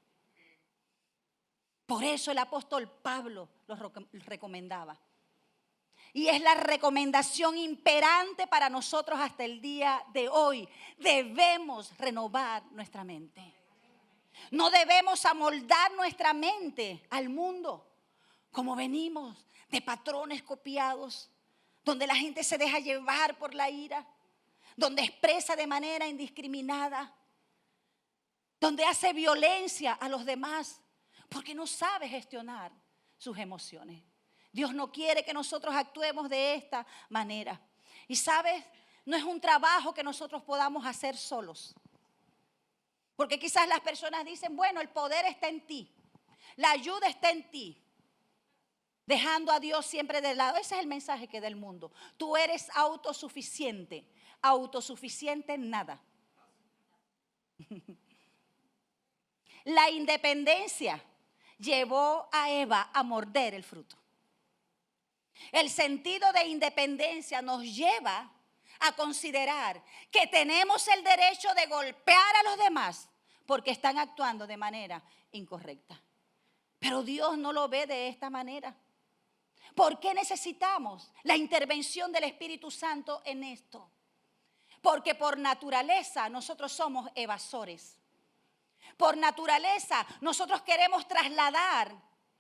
Por eso el apóstol Pablo lo recomendaba. Y es la recomendación imperante para nosotros hasta el día de hoy. Debemos renovar nuestra mente. No debemos amoldar nuestra mente al mundo, como venimos de patrones copiados, donde la gente se deja llevar por la ira, donde expresa de manera indiscriminada, donde hace violencia a los demás, porque no sabe gestionar sus emociones. Dios no quiere que nosotros actuemos de esta manera. Y sabes, no es un trabajo que nosotros podamos hacer solos. Porque quizás las personas dicen, bueno, el poder está en ti, la ayuda está en ti, dejando a Dios siempre de lado. Ese es el mensaje que da el mundo. Tú eres autosuficiente, autosuficiente en nada. La independencia llevó a Eva a morder el fruto. El sentido de independencia nos lleva a considerar que tenemos el derecho de golpear a los demás porque están actuando de manera incorrecta. Pero Dios no lo ve de esta manera. ¿Por qué necesitamos la intervención del Espíritu Santo en esto? Porque por naturaleza nosotros somos evasores. Por naturaleza nosotros queremos trasladar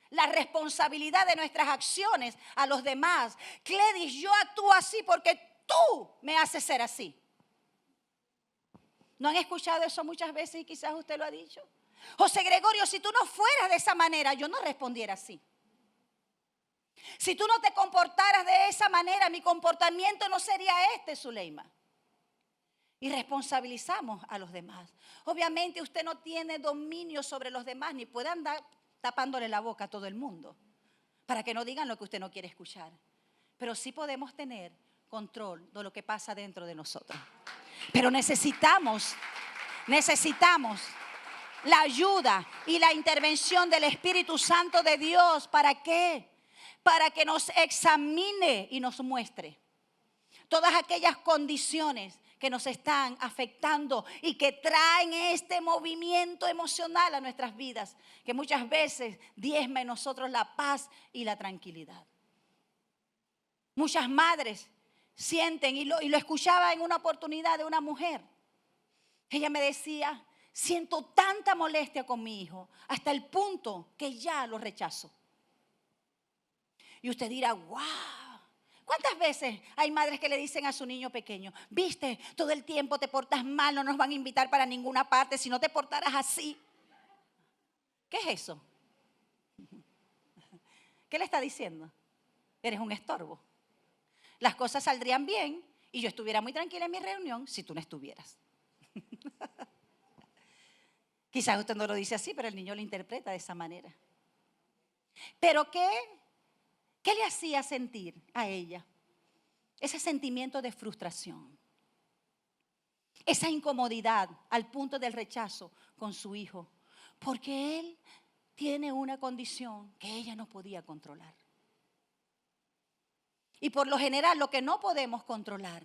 la responsabilidad de nuestras acciones a los demás. Gledys, yo actúo así porque tú me haces ser así. ¿No han escuchado eso muchas veces y quizás usted lo ha dicho? José Gregorio, si tú no fueras de esa manera, yo no respondiera así. Si tú no te comportaras de esa manera, mi comportamiento no sería este, Zuleima. Y responsabilizamos a los demás. Obviamente usted no tiene dominio sobre los demás, ni puede andar tapándole la boca a todo el mundo, para que no digan lo que usted no quiere escuchar. Pero sí podemos tener control de lo que pasa dentro de nosotros. Pero necesitamos la ayuda y la intervención del Espíritu Santo de Dios. ¿Para qué? Para que nos examine y nos muestre todas aquellas condiciones que nos están afectando y que traen este movimiento emocional a nuestras vidas, que muchas veces diezma en nosotros la paz y la tranquilidad. Muchas madres sienten, y lo escuchaba en una oportunidad de una mujer. Ella me decía, siento tanta molestia con mi hijo, hasta el punto que ya lo rechazo. Y usted dirá, wow. ¿Cuántas veces hay madres que le dicen a su niño pequeño, viste, todo el tiempo te portas mal, no nos van a invitar para ninguna parte si no te portaras así? ¿Qué es eso? ¿Qué le está diciendo? Eres un estorbo. Las cosas saldrían bien y yo estuviera muy tranquila en mi reunión si tú no estuvieras. Quizás usted no lo dice así, pero el niño lo interpreta de esa manera. Pero ¿qué ¿Qué le hacía sentir a ella? Ese sentimiento de frustración, esa incomodidad al punto del rechazo con su hijo, porque él tiene una condición que ella no podía controlar. Y por lo general, lo que no podemos controlar,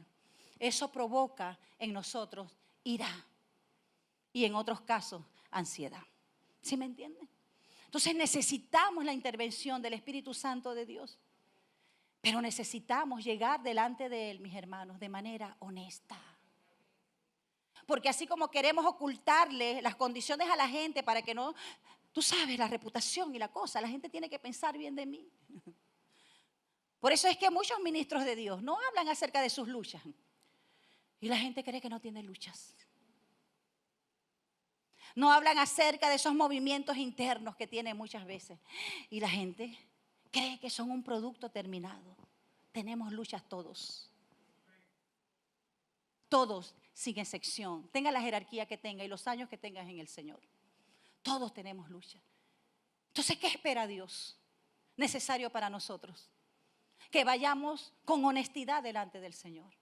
eso provoca en nosotros ira y en otros casos ansiedad. ¿Sí me entienden? Entonces necesitamos la intervención del Espíritu Santo de Dios. Pero necesitamos llegar delante de Él, mis hermanos, de manera honesta. Porque así como queremos ocultarle las condiciones a la gente para que no, tú sabes, la reputación y la cosa, la gente tiene que pensar bien de mí. Por eso es que muchos ministros de Dios no hablan acerca de sus luchas. Y la gente cree que no tiene luchas. No hablan acerca de esos movimientos internos que tiene muchas veces. Y la gente cree que son un producto terminado. Tenemos luchas todos. Todos, sin excepción. Tenga la jerarquía que tenga y los años que tengas en el Señor. Todos tenemos lucha. Entonces, ¿qué espera Dios? Necesario para nosotros. Que vayamos con honestidad delante del Señor.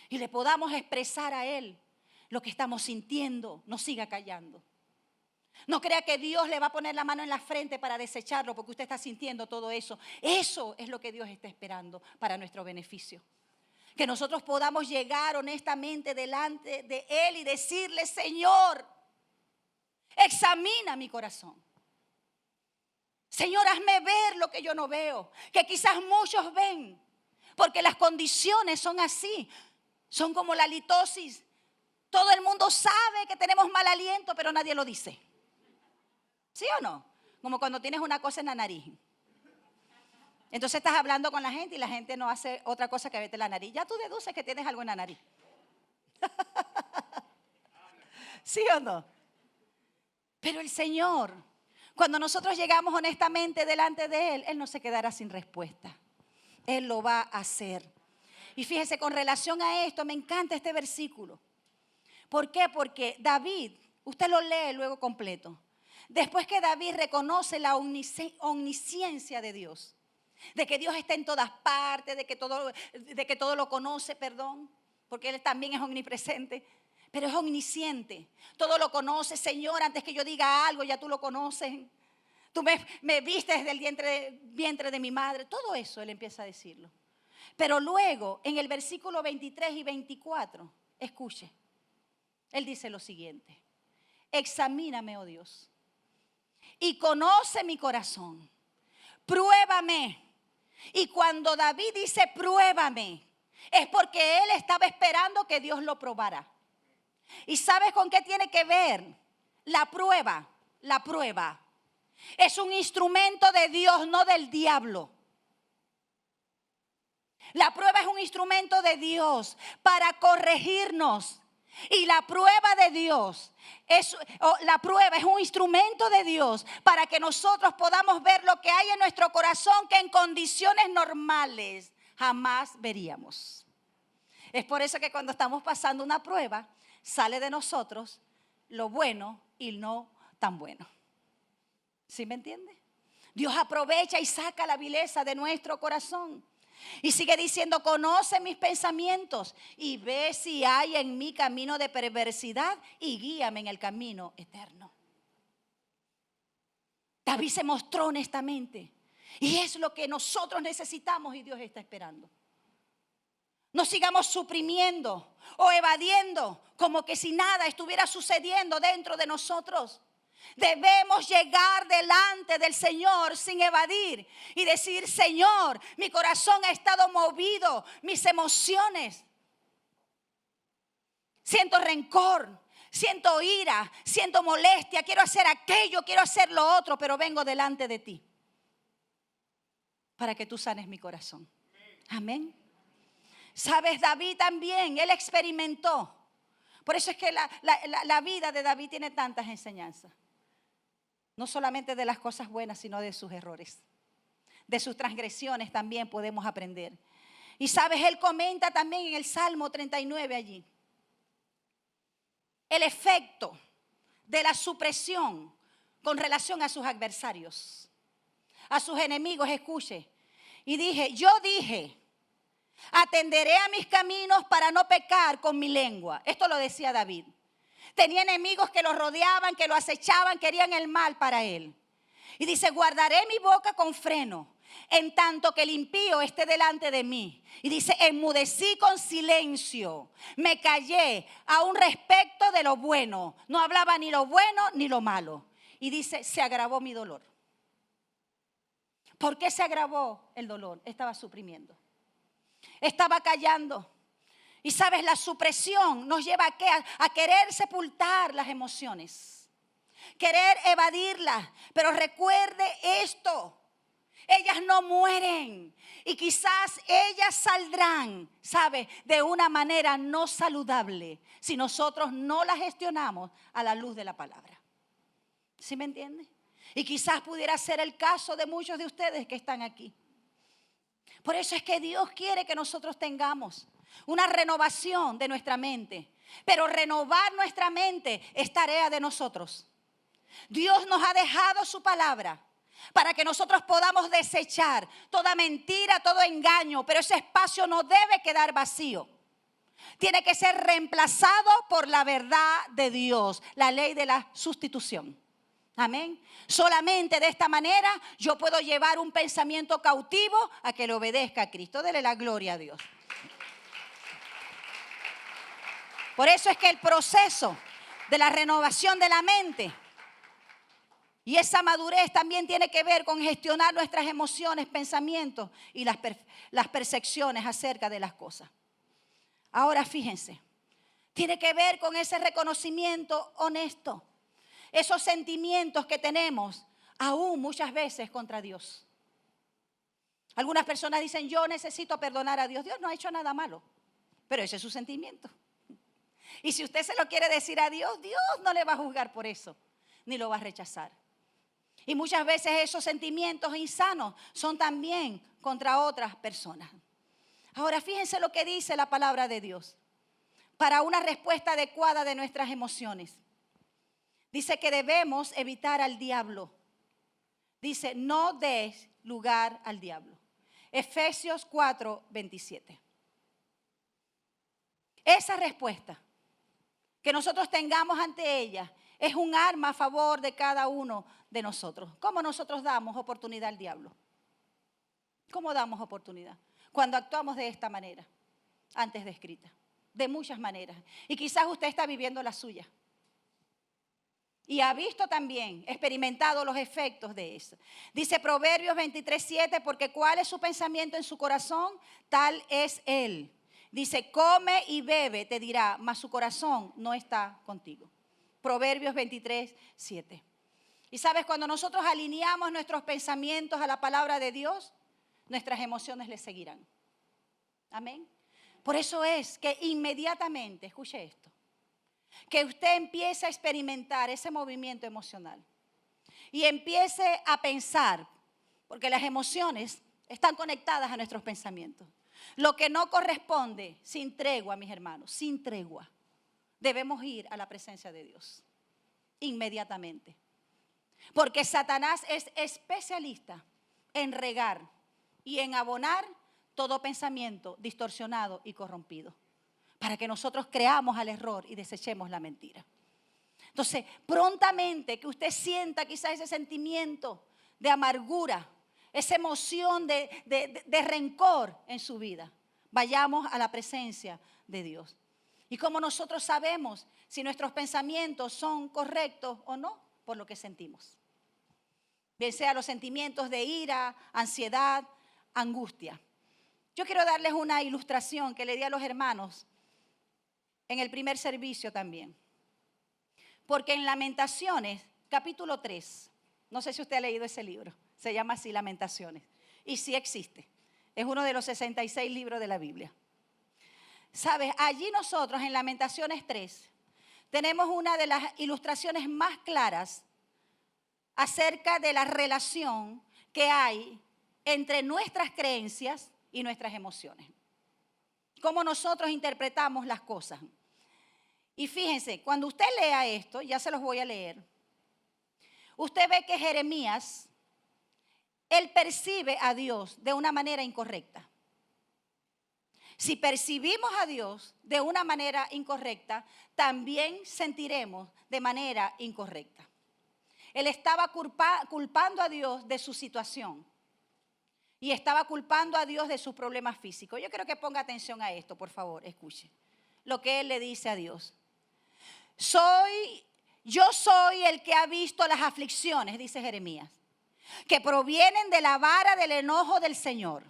Y le podamos expresar a Él lo que estamos sintiendo. No siga callando. No crea que Dios le va a poner la mano en la frente para desecharlo porque usted está sintiendo todo eso. Eso es lo que Dios está esperando para nuestro beneficio. Que nosotros podamos llegar honestamente delante de Él y decirle: Señor, examina mi corazón. Señor, hazme ver lo que yo no veo, que quizás muchos ven, porque las condiciones son así, son como la litosis. Todo el mundo sabe que tenemos mal aliento, pero nadie lo dice. ¿Sí o no? Como cuando tienes una cosa en la nariz. Entonces estás hablando con la gente y la gente no hace otra cosa que verte la nariz. Ya tú deduces que tienes algo en la nariz. ¿Sí o no? Pero el Señor, cuando nosotros llegamos honestamente delante de Él, Él no se quedará sin respuesta. Él lo va a hacer. Y fíjese, con relación a esto, me encanta este versículo. ¿Por qué? Porque David, usted lo lee luego completo. Después que David reconoce la omnisciencia de Dios, de que Dios está en todas partes, de que todo lo conoce, porque Él también es omnipresente, pero es omnisciente. Todo lo conoce, Señor, antes que yo diga algo, ya tú lo conoces. Tú me viste desde el vientre de mi madre. Todo eso Él empieza a decirlo. Pero luego, en el versículo 23 y 24, escuche, Él dice lo siguiente: examíname, oh Dios, y conoce mi corazón. Pruébame. Y cuando David dice pruébame, es porque él estaba esperando que Dios lo probara. ¿Y sabes con qué tiene que ver la prueba? La prueba es un instrumento de Dios, no del diablo. La prueba es un instrumento de Dios para corregirnos. Y la prueba de Dios la prueba es un instrumento de Dios para que nosotros podamos ver lo que hay en nuestro corazón que en condiciones normales jamás veríamos. Es por eso que cuando estamos pasando una prueba, sale de nosotros lo bueno y no tan bueno. ¿Sí me entiende? Dios aprovecha y saca la vileza de nuestro corazón. Y sigue diciendo: conoce mis pensamientos y ve si hay en mí camino de perversidad y guíame en el camino eterno. David se mostró honestamente. Y es lo que nosotros necesitamos y Dios está esperando. No sigamos suprimiendo o evadiendo como que si nada estuviera sucediendo dentro de nosotros. Debemos llegar delante del Señor sin evadir y decir: Señor, mi corazón ha estado movido, mis emociones. Siento rencor, siento ira, siento molestia, quiero hacer aquello, quiero hacer lo otro, pero vengo delante de ti para que tú sanes mi corazón. Amén. Sabes, David también, él experimentó. Por eso es que la vida de David tiene tantas enseñanzas. No solamente de las cosas buenas, sino de sus errores. De sus transgresiones también podemos aprender. Y sabes, él comenta también en el Salmo 39 allí el efecto de la supresión con relación a sus adversarios, a sus enemigos. Escuche, Y yo dije, atenderé a mis caminos para no pecar con mi lengua. Esto lo decía David. Tenía enemigos que lo rodeaban, que lo acechaban, querían el mal para él. Y dice, guardaré mi boca con freno, en tanto que el impío esté delante de mí. Y dice, enmudecí con silencio, me callé aún respecto de lo bueno. No hablaba ni lo bueno ni lo malo. Y dice, se agravó mi dolor. ¿Por qué se agravó el dolor? Estaba suprimiendo. Estaba callando. Y sabes, la supresión nos lleva a querer sepultar las emociones. Querer evadirlas. Pero recuerde esto. Ellas no mueren. Y quizás ellas saldrán, ¿sabe? De una manera no saludable. Si nosotros no las gestionamos a la luz de la palabra. ¿Sí me entiende? Y quizás pudiera ser el caso de muchos de ustedes que están aquí. Por eso es que Dios quiere que nosotros tengamos una renovación de nuestra mente. Pero renovar nuestra mente es tarea de nosotros. Dios nos ha dejado su palabra para que nosotros podamos desechar toda mentira, todo engaño. Pero ese espacio no debe quedar vacío. Tiene que ser reemplazado por la verdad de Dios, la ley de la sustitución. Amén. Solamente de esta manera yo puedo llevar un pensamiento cautivo a que le obedezca a Cristo. Dele la gloria a Dios. Por eso es que el proceso de la renovación de la mente y esa madurez también tiene que ver con gestionar nuestras emociones, pensamientos y las percepciones acerca de las cosas. Ahora fíjense, tiene que ver con ese reconocimiento honesto. Esos sentimientos que tenemos aún muchas veces contra Dios. Algunas personas dicen, yo necesito perdonar a Dios. Dios no ha hecho nada malo, pero ese es su sentimiento. Y si usted se lo quiere decir a Dios, Dios no le va a juzgar por eso, ni lo va a rechazar. Y muchas veces esos sentimientos insanos son también contra otras personas. Ahora fíjense lo que dice la palabra de Dios para una respuesta adecuada de nuestras emociones. Dice que debemos evitar al diablo. Dice, no des lugar al diablo. Efesios 4:27. Esa respuesta que nosotros tengamos ante ella es un arma a favor de cada uno de nosotros. ¿Cómo nosotros damos oportunidad al diablo? ¿Cómo damos oportunidad? Cuando actuamos de esta manera, antes descrita. De muchas maneras. Y quizás usted está viviendo la suya. Y ha visto también, experimentado los efectos de eso. Dice Proverbios 23:7, porque cuál es su pensamiento en su corazón, tal es él. Dice, come y bebe, te dirá, mas su corazón no está contigo. Proverbios 23:7. Y sabes, cuando nosotros alineamos nuestros pensamientos a la palabra de Dios, nuestras emociones le seguirán. Amén. Por eso es que inmediatamente, escuche esto, que usted empiece a experimentar ese movimiento emocional y empiece a pensar, porque las emociones están conectadas a nuestros pensamientos. Lo que no corresponde, sin tregua, mis hermanos, sin tregua, debemos ir a la presencia de Dios inmediatamente. Porque Satanás es especialista en regar y en abonar todo pensamiento distorsionado y corrompido, para que nosotros creamos al error y desechemos la mentira. Entonces, prontamente que usted sienta quizás ese sentimiento de amargura, esa emoción de rencor en su vida, vayamos a la presencia de Dios. Y como nosotros sabemos si nuestros pensamientos son correctos o no, por lo que sentimos. Bien sea los sentimientos de ira, ansiedad, angustia. Yo quiero darles una ilustración que le di a los hermanos en el primer servicio también. Porque en Lamentaciones, capítulo 3, no sé si usted ha leído ese libro, se llama así Lamentaciones, y sí existe, es uno de los 66 libros de la Biblia. ¿Sabes? Allí nosotros en Lamentaciones 3 tenemos una de las ilustraciones más claras acerca de la relación que hay entre nuestras creencias y nuestras emociones. Cómo nosotros interpretamos las cosas. Y fíjense, cuando usted lea esto, ya se los voy a leer, usted ve que Jeremías él percibe a Dios de una manera incorrecta. Si percibimos a Dios de una manera incorrecta, también sentiremos de manera incorrecta. Él estaba culpando a Dios de su situación y estaba culpando a Dios de sus problemas físicos. Yo quiero que ponga atención a esto, por favor, escuche lo que él le dice a Dios. Yo soy el que ha visto las aflicciones, dice Jeremías, que provienen de la vara del enojo del Señor.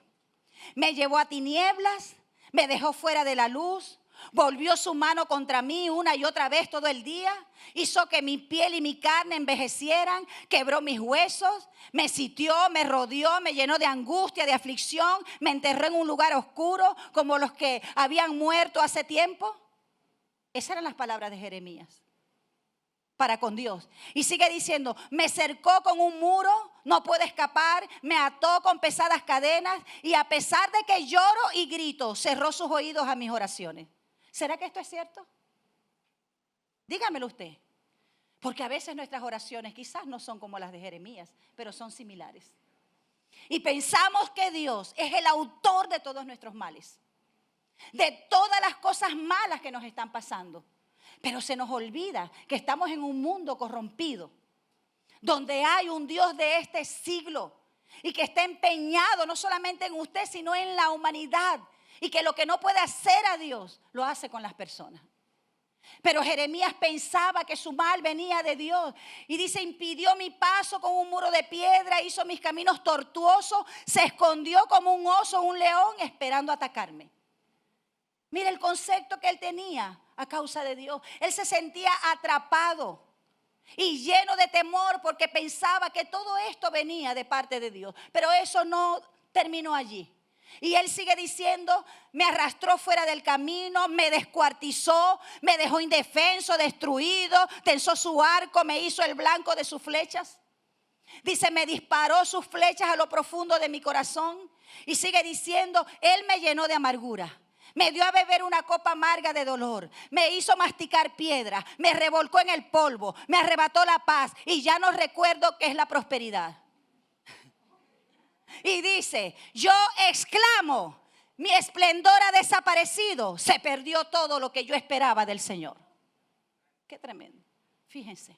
Me llevó a tinieblas, me dejó fuera de la luz, volvió su mano contra mí una y otra vez todo el día, hizo que mi piel y mi carne envejecieran, quebró mis huesos, me sitió, me rodeó, me llenó de angustia, de aflicción, me enterró en un lugar oscuro como los que habían muerto hace tiempo. Esas eran las palabras de Jeremías para con Dios. Y sigue diciendo, me cercó con un muro, no puedo escapar, me ató con pesadas cadenas y a pesar de que lloro y grito, cerró sus oídos a mis oraciones. ¿Será que esto es cierto? Dígamelo usted. Porque a veces nuestras oraciones quizás no son como las de Jeremías, pero son similares. Y pensamos que Dios es el autor de todos nuestros males, de todas las cosas malas que nos están pasando. Pero se nos olvida que estamos en un mundo corrompido, donde hay un Dios de este siglo y que está empeñado no solamente en usted, sino en la humanidad. Y que lo que no puede hacer a Dios, lo hace con las personas. Pero Jeremías pensaba que su mal venía de Dios. Y dice, impidió mi paso con un muro de piedra, hizo mis caminos tortuosos, se escondió como un oso, un león, esperando atacarme. Mira el concepto que él tenía a causa de Dios. Él se sentía atrapado y lleno de temor porque pensaba que todo esto venía de parte de Dios. Pero eso no terminó allí. Y él sigue diciendo, me arrastró fuera del camino, me descuartizó, me dejó indefenso, destruido, tensó su arco, me hizo el blanco de sus flechas. Dice, me disparó sus flechas a lo profundo de mi corazón. Y sigue diciendo, él me llenó de amargura. Me dio a beber una copa amarga de dolor. Me hizo masticar piedra. Me revolcó en el polvo. Me arrebató la paz. Y ya no recuerdo qué es la prosperidad. Y dice, yo exclamo, mi esplendor ha desaparecido. Se perdió todo lo que yo esperaba del Señor. Qué tremendo. Fíjense.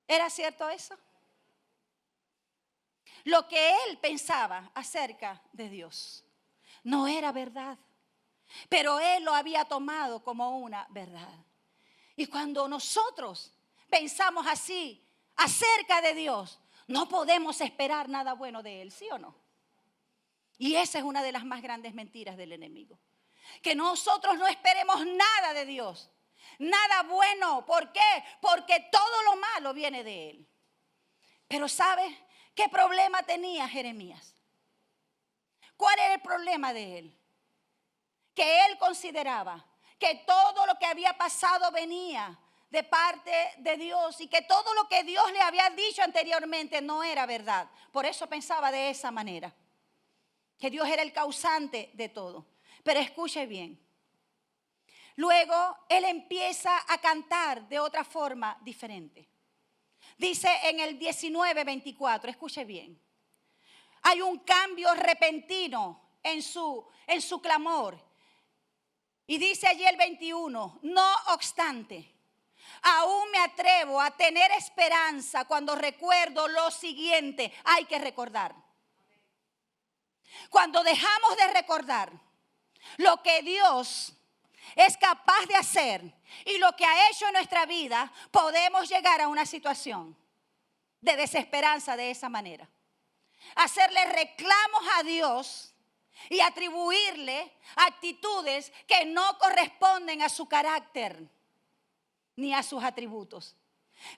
¿Era cierto eso? Lo que él pensaba acerca de Dios no era verdad, pero él lo había tomado como una verdad. Y cuando nosotros pensamos así acerca de Dios, no podemos esperar nada bueno de él, ¿sí o no? Y esa es una de las más grandes mentiras del enemigo. Que nosotros no esperemos nada de Dios, nada bueno. ¿Por qué? Porque todo lo malo viene de él. Pero ¿sabe qué problema tenía Jeremías? ¿Cuál era el problema de él? Que él consideraba que todo lo que había pasado venía de parte de Dios y que todo lo que Dios le había dicho anteriormente no era verdad. Por eso pensaba de esa manera, que Dios era el causante de todo. Pero escuche bien. Luego él empieza a cantar de otra forma diferente. Dice en el 19:24, escuche bien. Hay un cambio repentino en su clamor. Y dice allí el 21, no obstante, aún me atrevo a tener esperanza cuando recuerdo lo siguiente. Hay que recordar. Cuando dejamos de recordar lo que Dios es capaz de hacer y lo que ha hecho en nuestra vida, podemos llegar a una situación de desesperanza de esa manera. Hacerle reclamos a Dios y atribuirle actitudes que no corresponden a su carácter ni a sus atributos.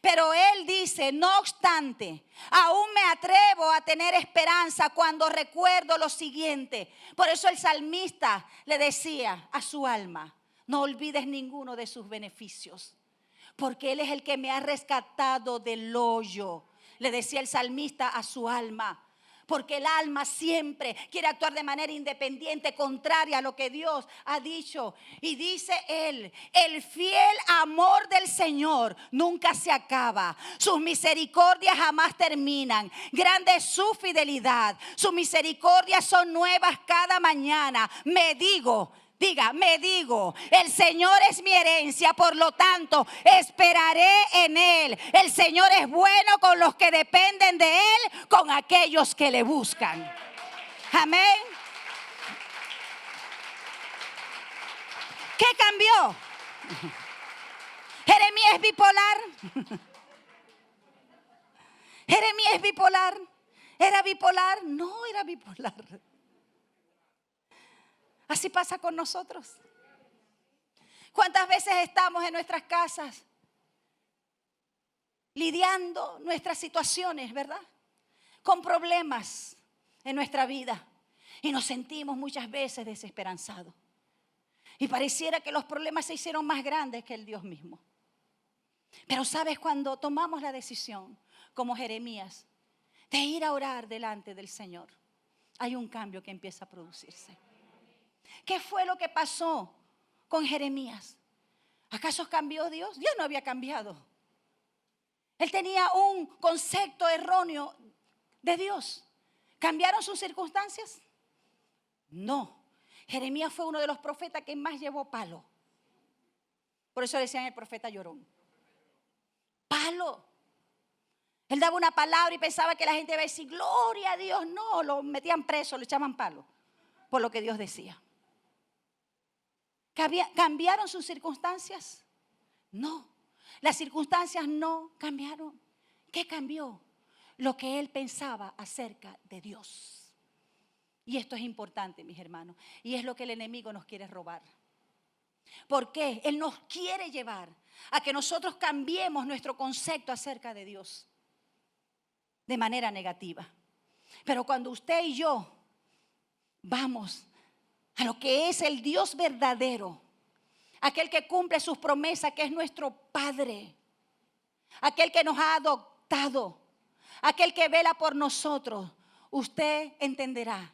Pero él dice, no obstante, aún me atrevo a tener esperanza cuando recuerdo lo siguiente. Por eso el salmista le decía a su alma, no olvides ninguno de sus beneficios, porque Él es el que me ha rescatado del hoyo. Le decía el salmista a su alma, Porque el alma siempre quiere actuar de manera independiente, contraria a lo que Dios ha dicho. Y dice él, el fiel amor del Señor nunca se acaba. Sus misericordias jamás terminan. Grande es su fidelidad. Sus misericordias son nuevas cada mañana. Me digo, el Señor es mi herencia, por lo tanto, esperaré en Él. El Señor es bueno con los que dependen de Él, con aquellos que le buscan. Amén. ¿Qué cambió? Jeremías es bipolar. Jeremías es bipolar. ¿Era bipolar? No era bipolar. Así pasa con nosotros. ¿Cuántas veces estamos en nuestras casas lidiando nuestras situaciones, verdad? Con problemas en nuestra vida. Y nos sentimos muchas veces desesperanzados. Y pareciera que los problemas se hicieron más grandes que el Dios mismo. Pero sabes, cuando tomamos la decisión, como Jeremías, de ir a orar delante del Señor, hay un cambio que empieza a producirse. ¿Qué fue lo que pasó con Jeremías? ¿Acaso cambió Dios? Dios no había cambiado. Él tenía un concepto erróneo de Dios. ¿Cambiaron sus circunstancias? No. Jeremías fue uno de los profetas que más llevó palo. Por eso decían el profeta llorón. Palo. Él daba una palabra y pensaba que la gente iba a decir gloria a Dios. No, lo metían preso, lo echaban palo por lo que Dios decía. ¿Cambiaron sus circunstancias? No, las circunstancias no cambiaron. ¿Qué cambió? Lo que él pensaba acerca de Dios. Y esto es importante, mis hermanos, y es lo que el enemigo nos quiere robar. ¿Por qué? Él nos quiere llevar a que nosotros cambiemos nuestro concepto acerca de Dios de manera negativa. Pero cuando usted y yo vamos a lo que es el Dios verdadero, aquel que cumple sus promesas, que es nuestro Padre, aquel que nos ha adoptado, aquel que vela por nosotros, usted entenderá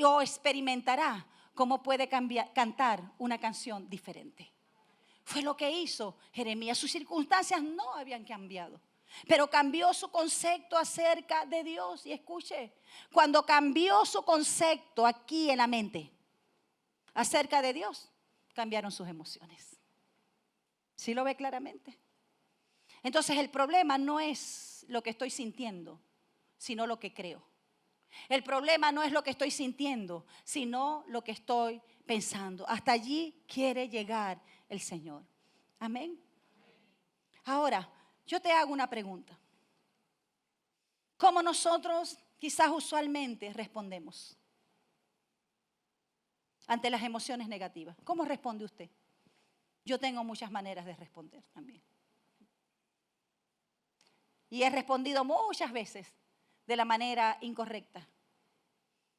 o experimentará cómo puede cantar una canción diferente. Fue lo que hizo Jeremías. Sus circunstancias no habían cambiado, pero cambió su concepto acerca de Dios. Y escuche, cuando cambió su concepto aquí en la mente acerca de Dios, cambiaron sus emociones. ¿Sí lo ve claramente? Entonces el problema no es lo que estoy sintiendo, sino lo que creo. El problema no es lo que estoy sintiendo, sino lo que estoy pensando. Hasta allí quiere llegar el Señor. Amén. Ahora, yo te hago una pregunta. ¿Cómo nosotros quizás usualmente respondemos ante las emociones negativas? ¿Cómo responde usted? Yo tengo muchas maneras de responder también. Y he respondido muchas veces de la manera incorrecta.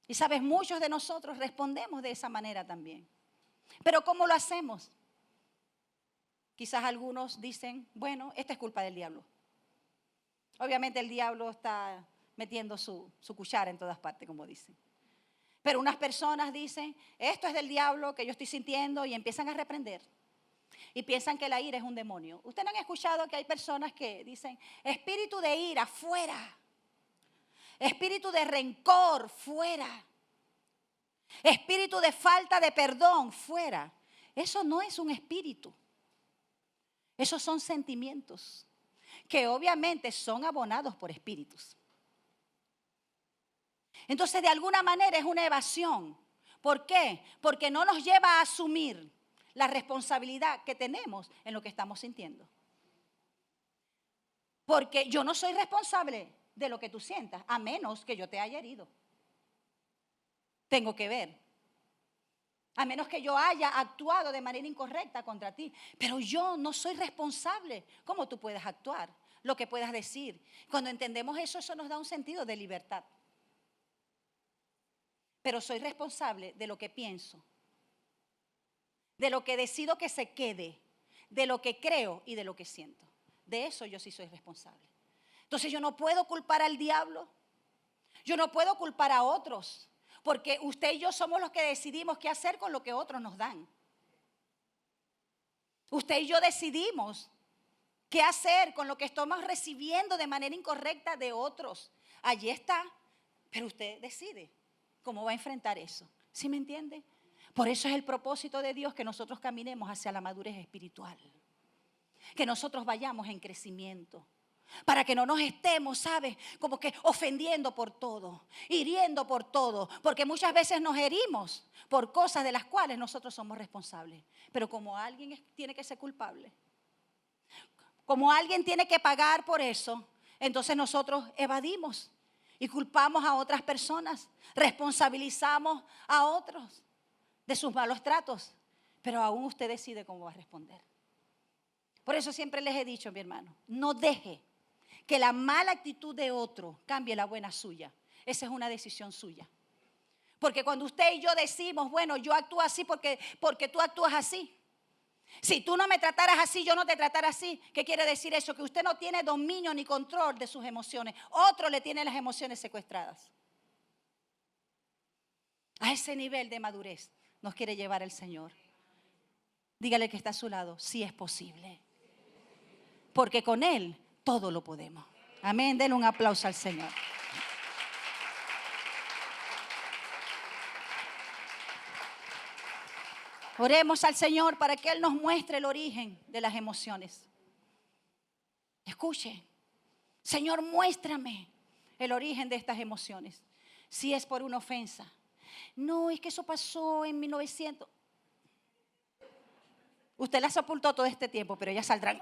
Y sabes, muchos de nosotros respondemos de esa manera también. Pero ¿cómo lo hacemos? Quizás algunos dicen, bueno, esta es culpa del diablo. Obviamente el diablo está metiendo su cuchara en todas partes, como dicen. Pero unas personas dicen, esto es del diablo que yo estoy sintiendo, y empiezan a reprender. Y piensan que la ira es un demonio. ¿Ustedes no han escuchado que hay personas que dicen, espíritu de ira, fuera? Espíritu de rencor, fuera. Espíritu de falta de perdón, fuera. Eso no es un espíritu. Esos son sentimientos que obviamente son abonados por espíritus. Entonces, de alguna manera es una evasión. ¿Por qué? Porque no nos lleva a asumir la responsabilidad que tenemos en lo que estamos sintiendo. Porque yo no soy responsable de lo que tú sientas, a menos que yo te haya herido. Tengo que ver. A menos que yo haya actuado de manera incorrecta contra ti. Pero yo no soy responsable. ¿Cómo tú puedes actuar? Lo que puedas decir. Cuando entendemos eso, eso nos da un sentido de libertad. Pero soy responsable de lo que pienso, de lo que decido que se quede, de lo que creo y de lo que siento. De eso yo sí soy responsable. Entonces yo no puedo culpar al diablo. Yo no puedo culpar a otros, porque usted y yo somos los que decidimos qué hacer con lo que otros nos dan. Usted y yo decidimos qué hacer con lo que estamos recibiendo de manera incorrecta de otros. Allí está, pero usted decide cómo va a enfrentar eso. ¿Sí me entiende? Por eso es el propósito de Dios que nosotros caminemos hacia la madurez espiritual. Que nosotros vayamos en crecimiento. Para que no nos estemos, ¿sabes? Como que ofendiendo por todo, hiriendo por todo. Porque muchas veces nos herimos por cosas de las cuales nosotros somos responsables. Pero como alguien tiene que ser culpable, como alguien tiene que pagar por eso, entonces nosotros evadimos y culpamos a otras personas, responsabilizamos a otros de sus malos tratos. Pero aún usted decide cómo va a responder. Por eso siempre les he dicho, mi hermano, no deje que la mala actitud de otro cambie la buena suya. Esa es una decisión suya. Porque cuando usted y yo decimos, bueno, yo actúo así porque tú actúas así. Si tú no me trataras así, yo no te tratara así. ¿Qué quiere decir eso? Que usted no tiene dominio ni control de sus emociones. Otro le tiene las emociones secuestradas. A ese nivel de madurez nos quiere llevar el Señor. Dígale que está a su lado, sí es posible. Porque con Él todo lo podemos. Amén, denle un aplauso al Señor. Oremos al Señor para que Él nos muestre el origen de las emociones. Escuche, Señor, muéstrame el origen de estas emociones. Si es por una ofensa. No, es que eso pasó en 1900. Usted las sepultó todo este tiempo, pero ellas saldrán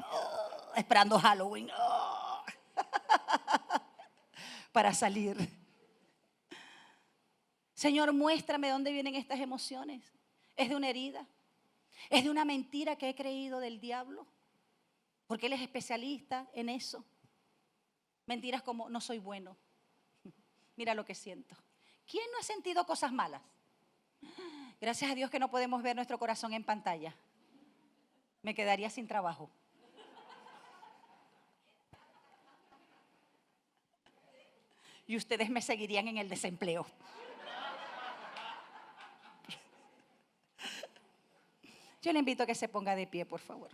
esperando Halloween para salir. Señor, muéstrame dónde vienen estas emociones. ¿Es de una herida? ¿Es de una mentira que he creído del diablo? Porque él es especialista en eso. Mentiras como no soy bueno. Mira lo que siento. ¿Quién no ha sentido cosas malas? Gracias a Dios que no podemos ver nuestro corazón en pantalla. Me quedaría sin trabajo. Y ustedes me seguirían en el desempleo. Yo le invito a que se ponga de pie, por favor.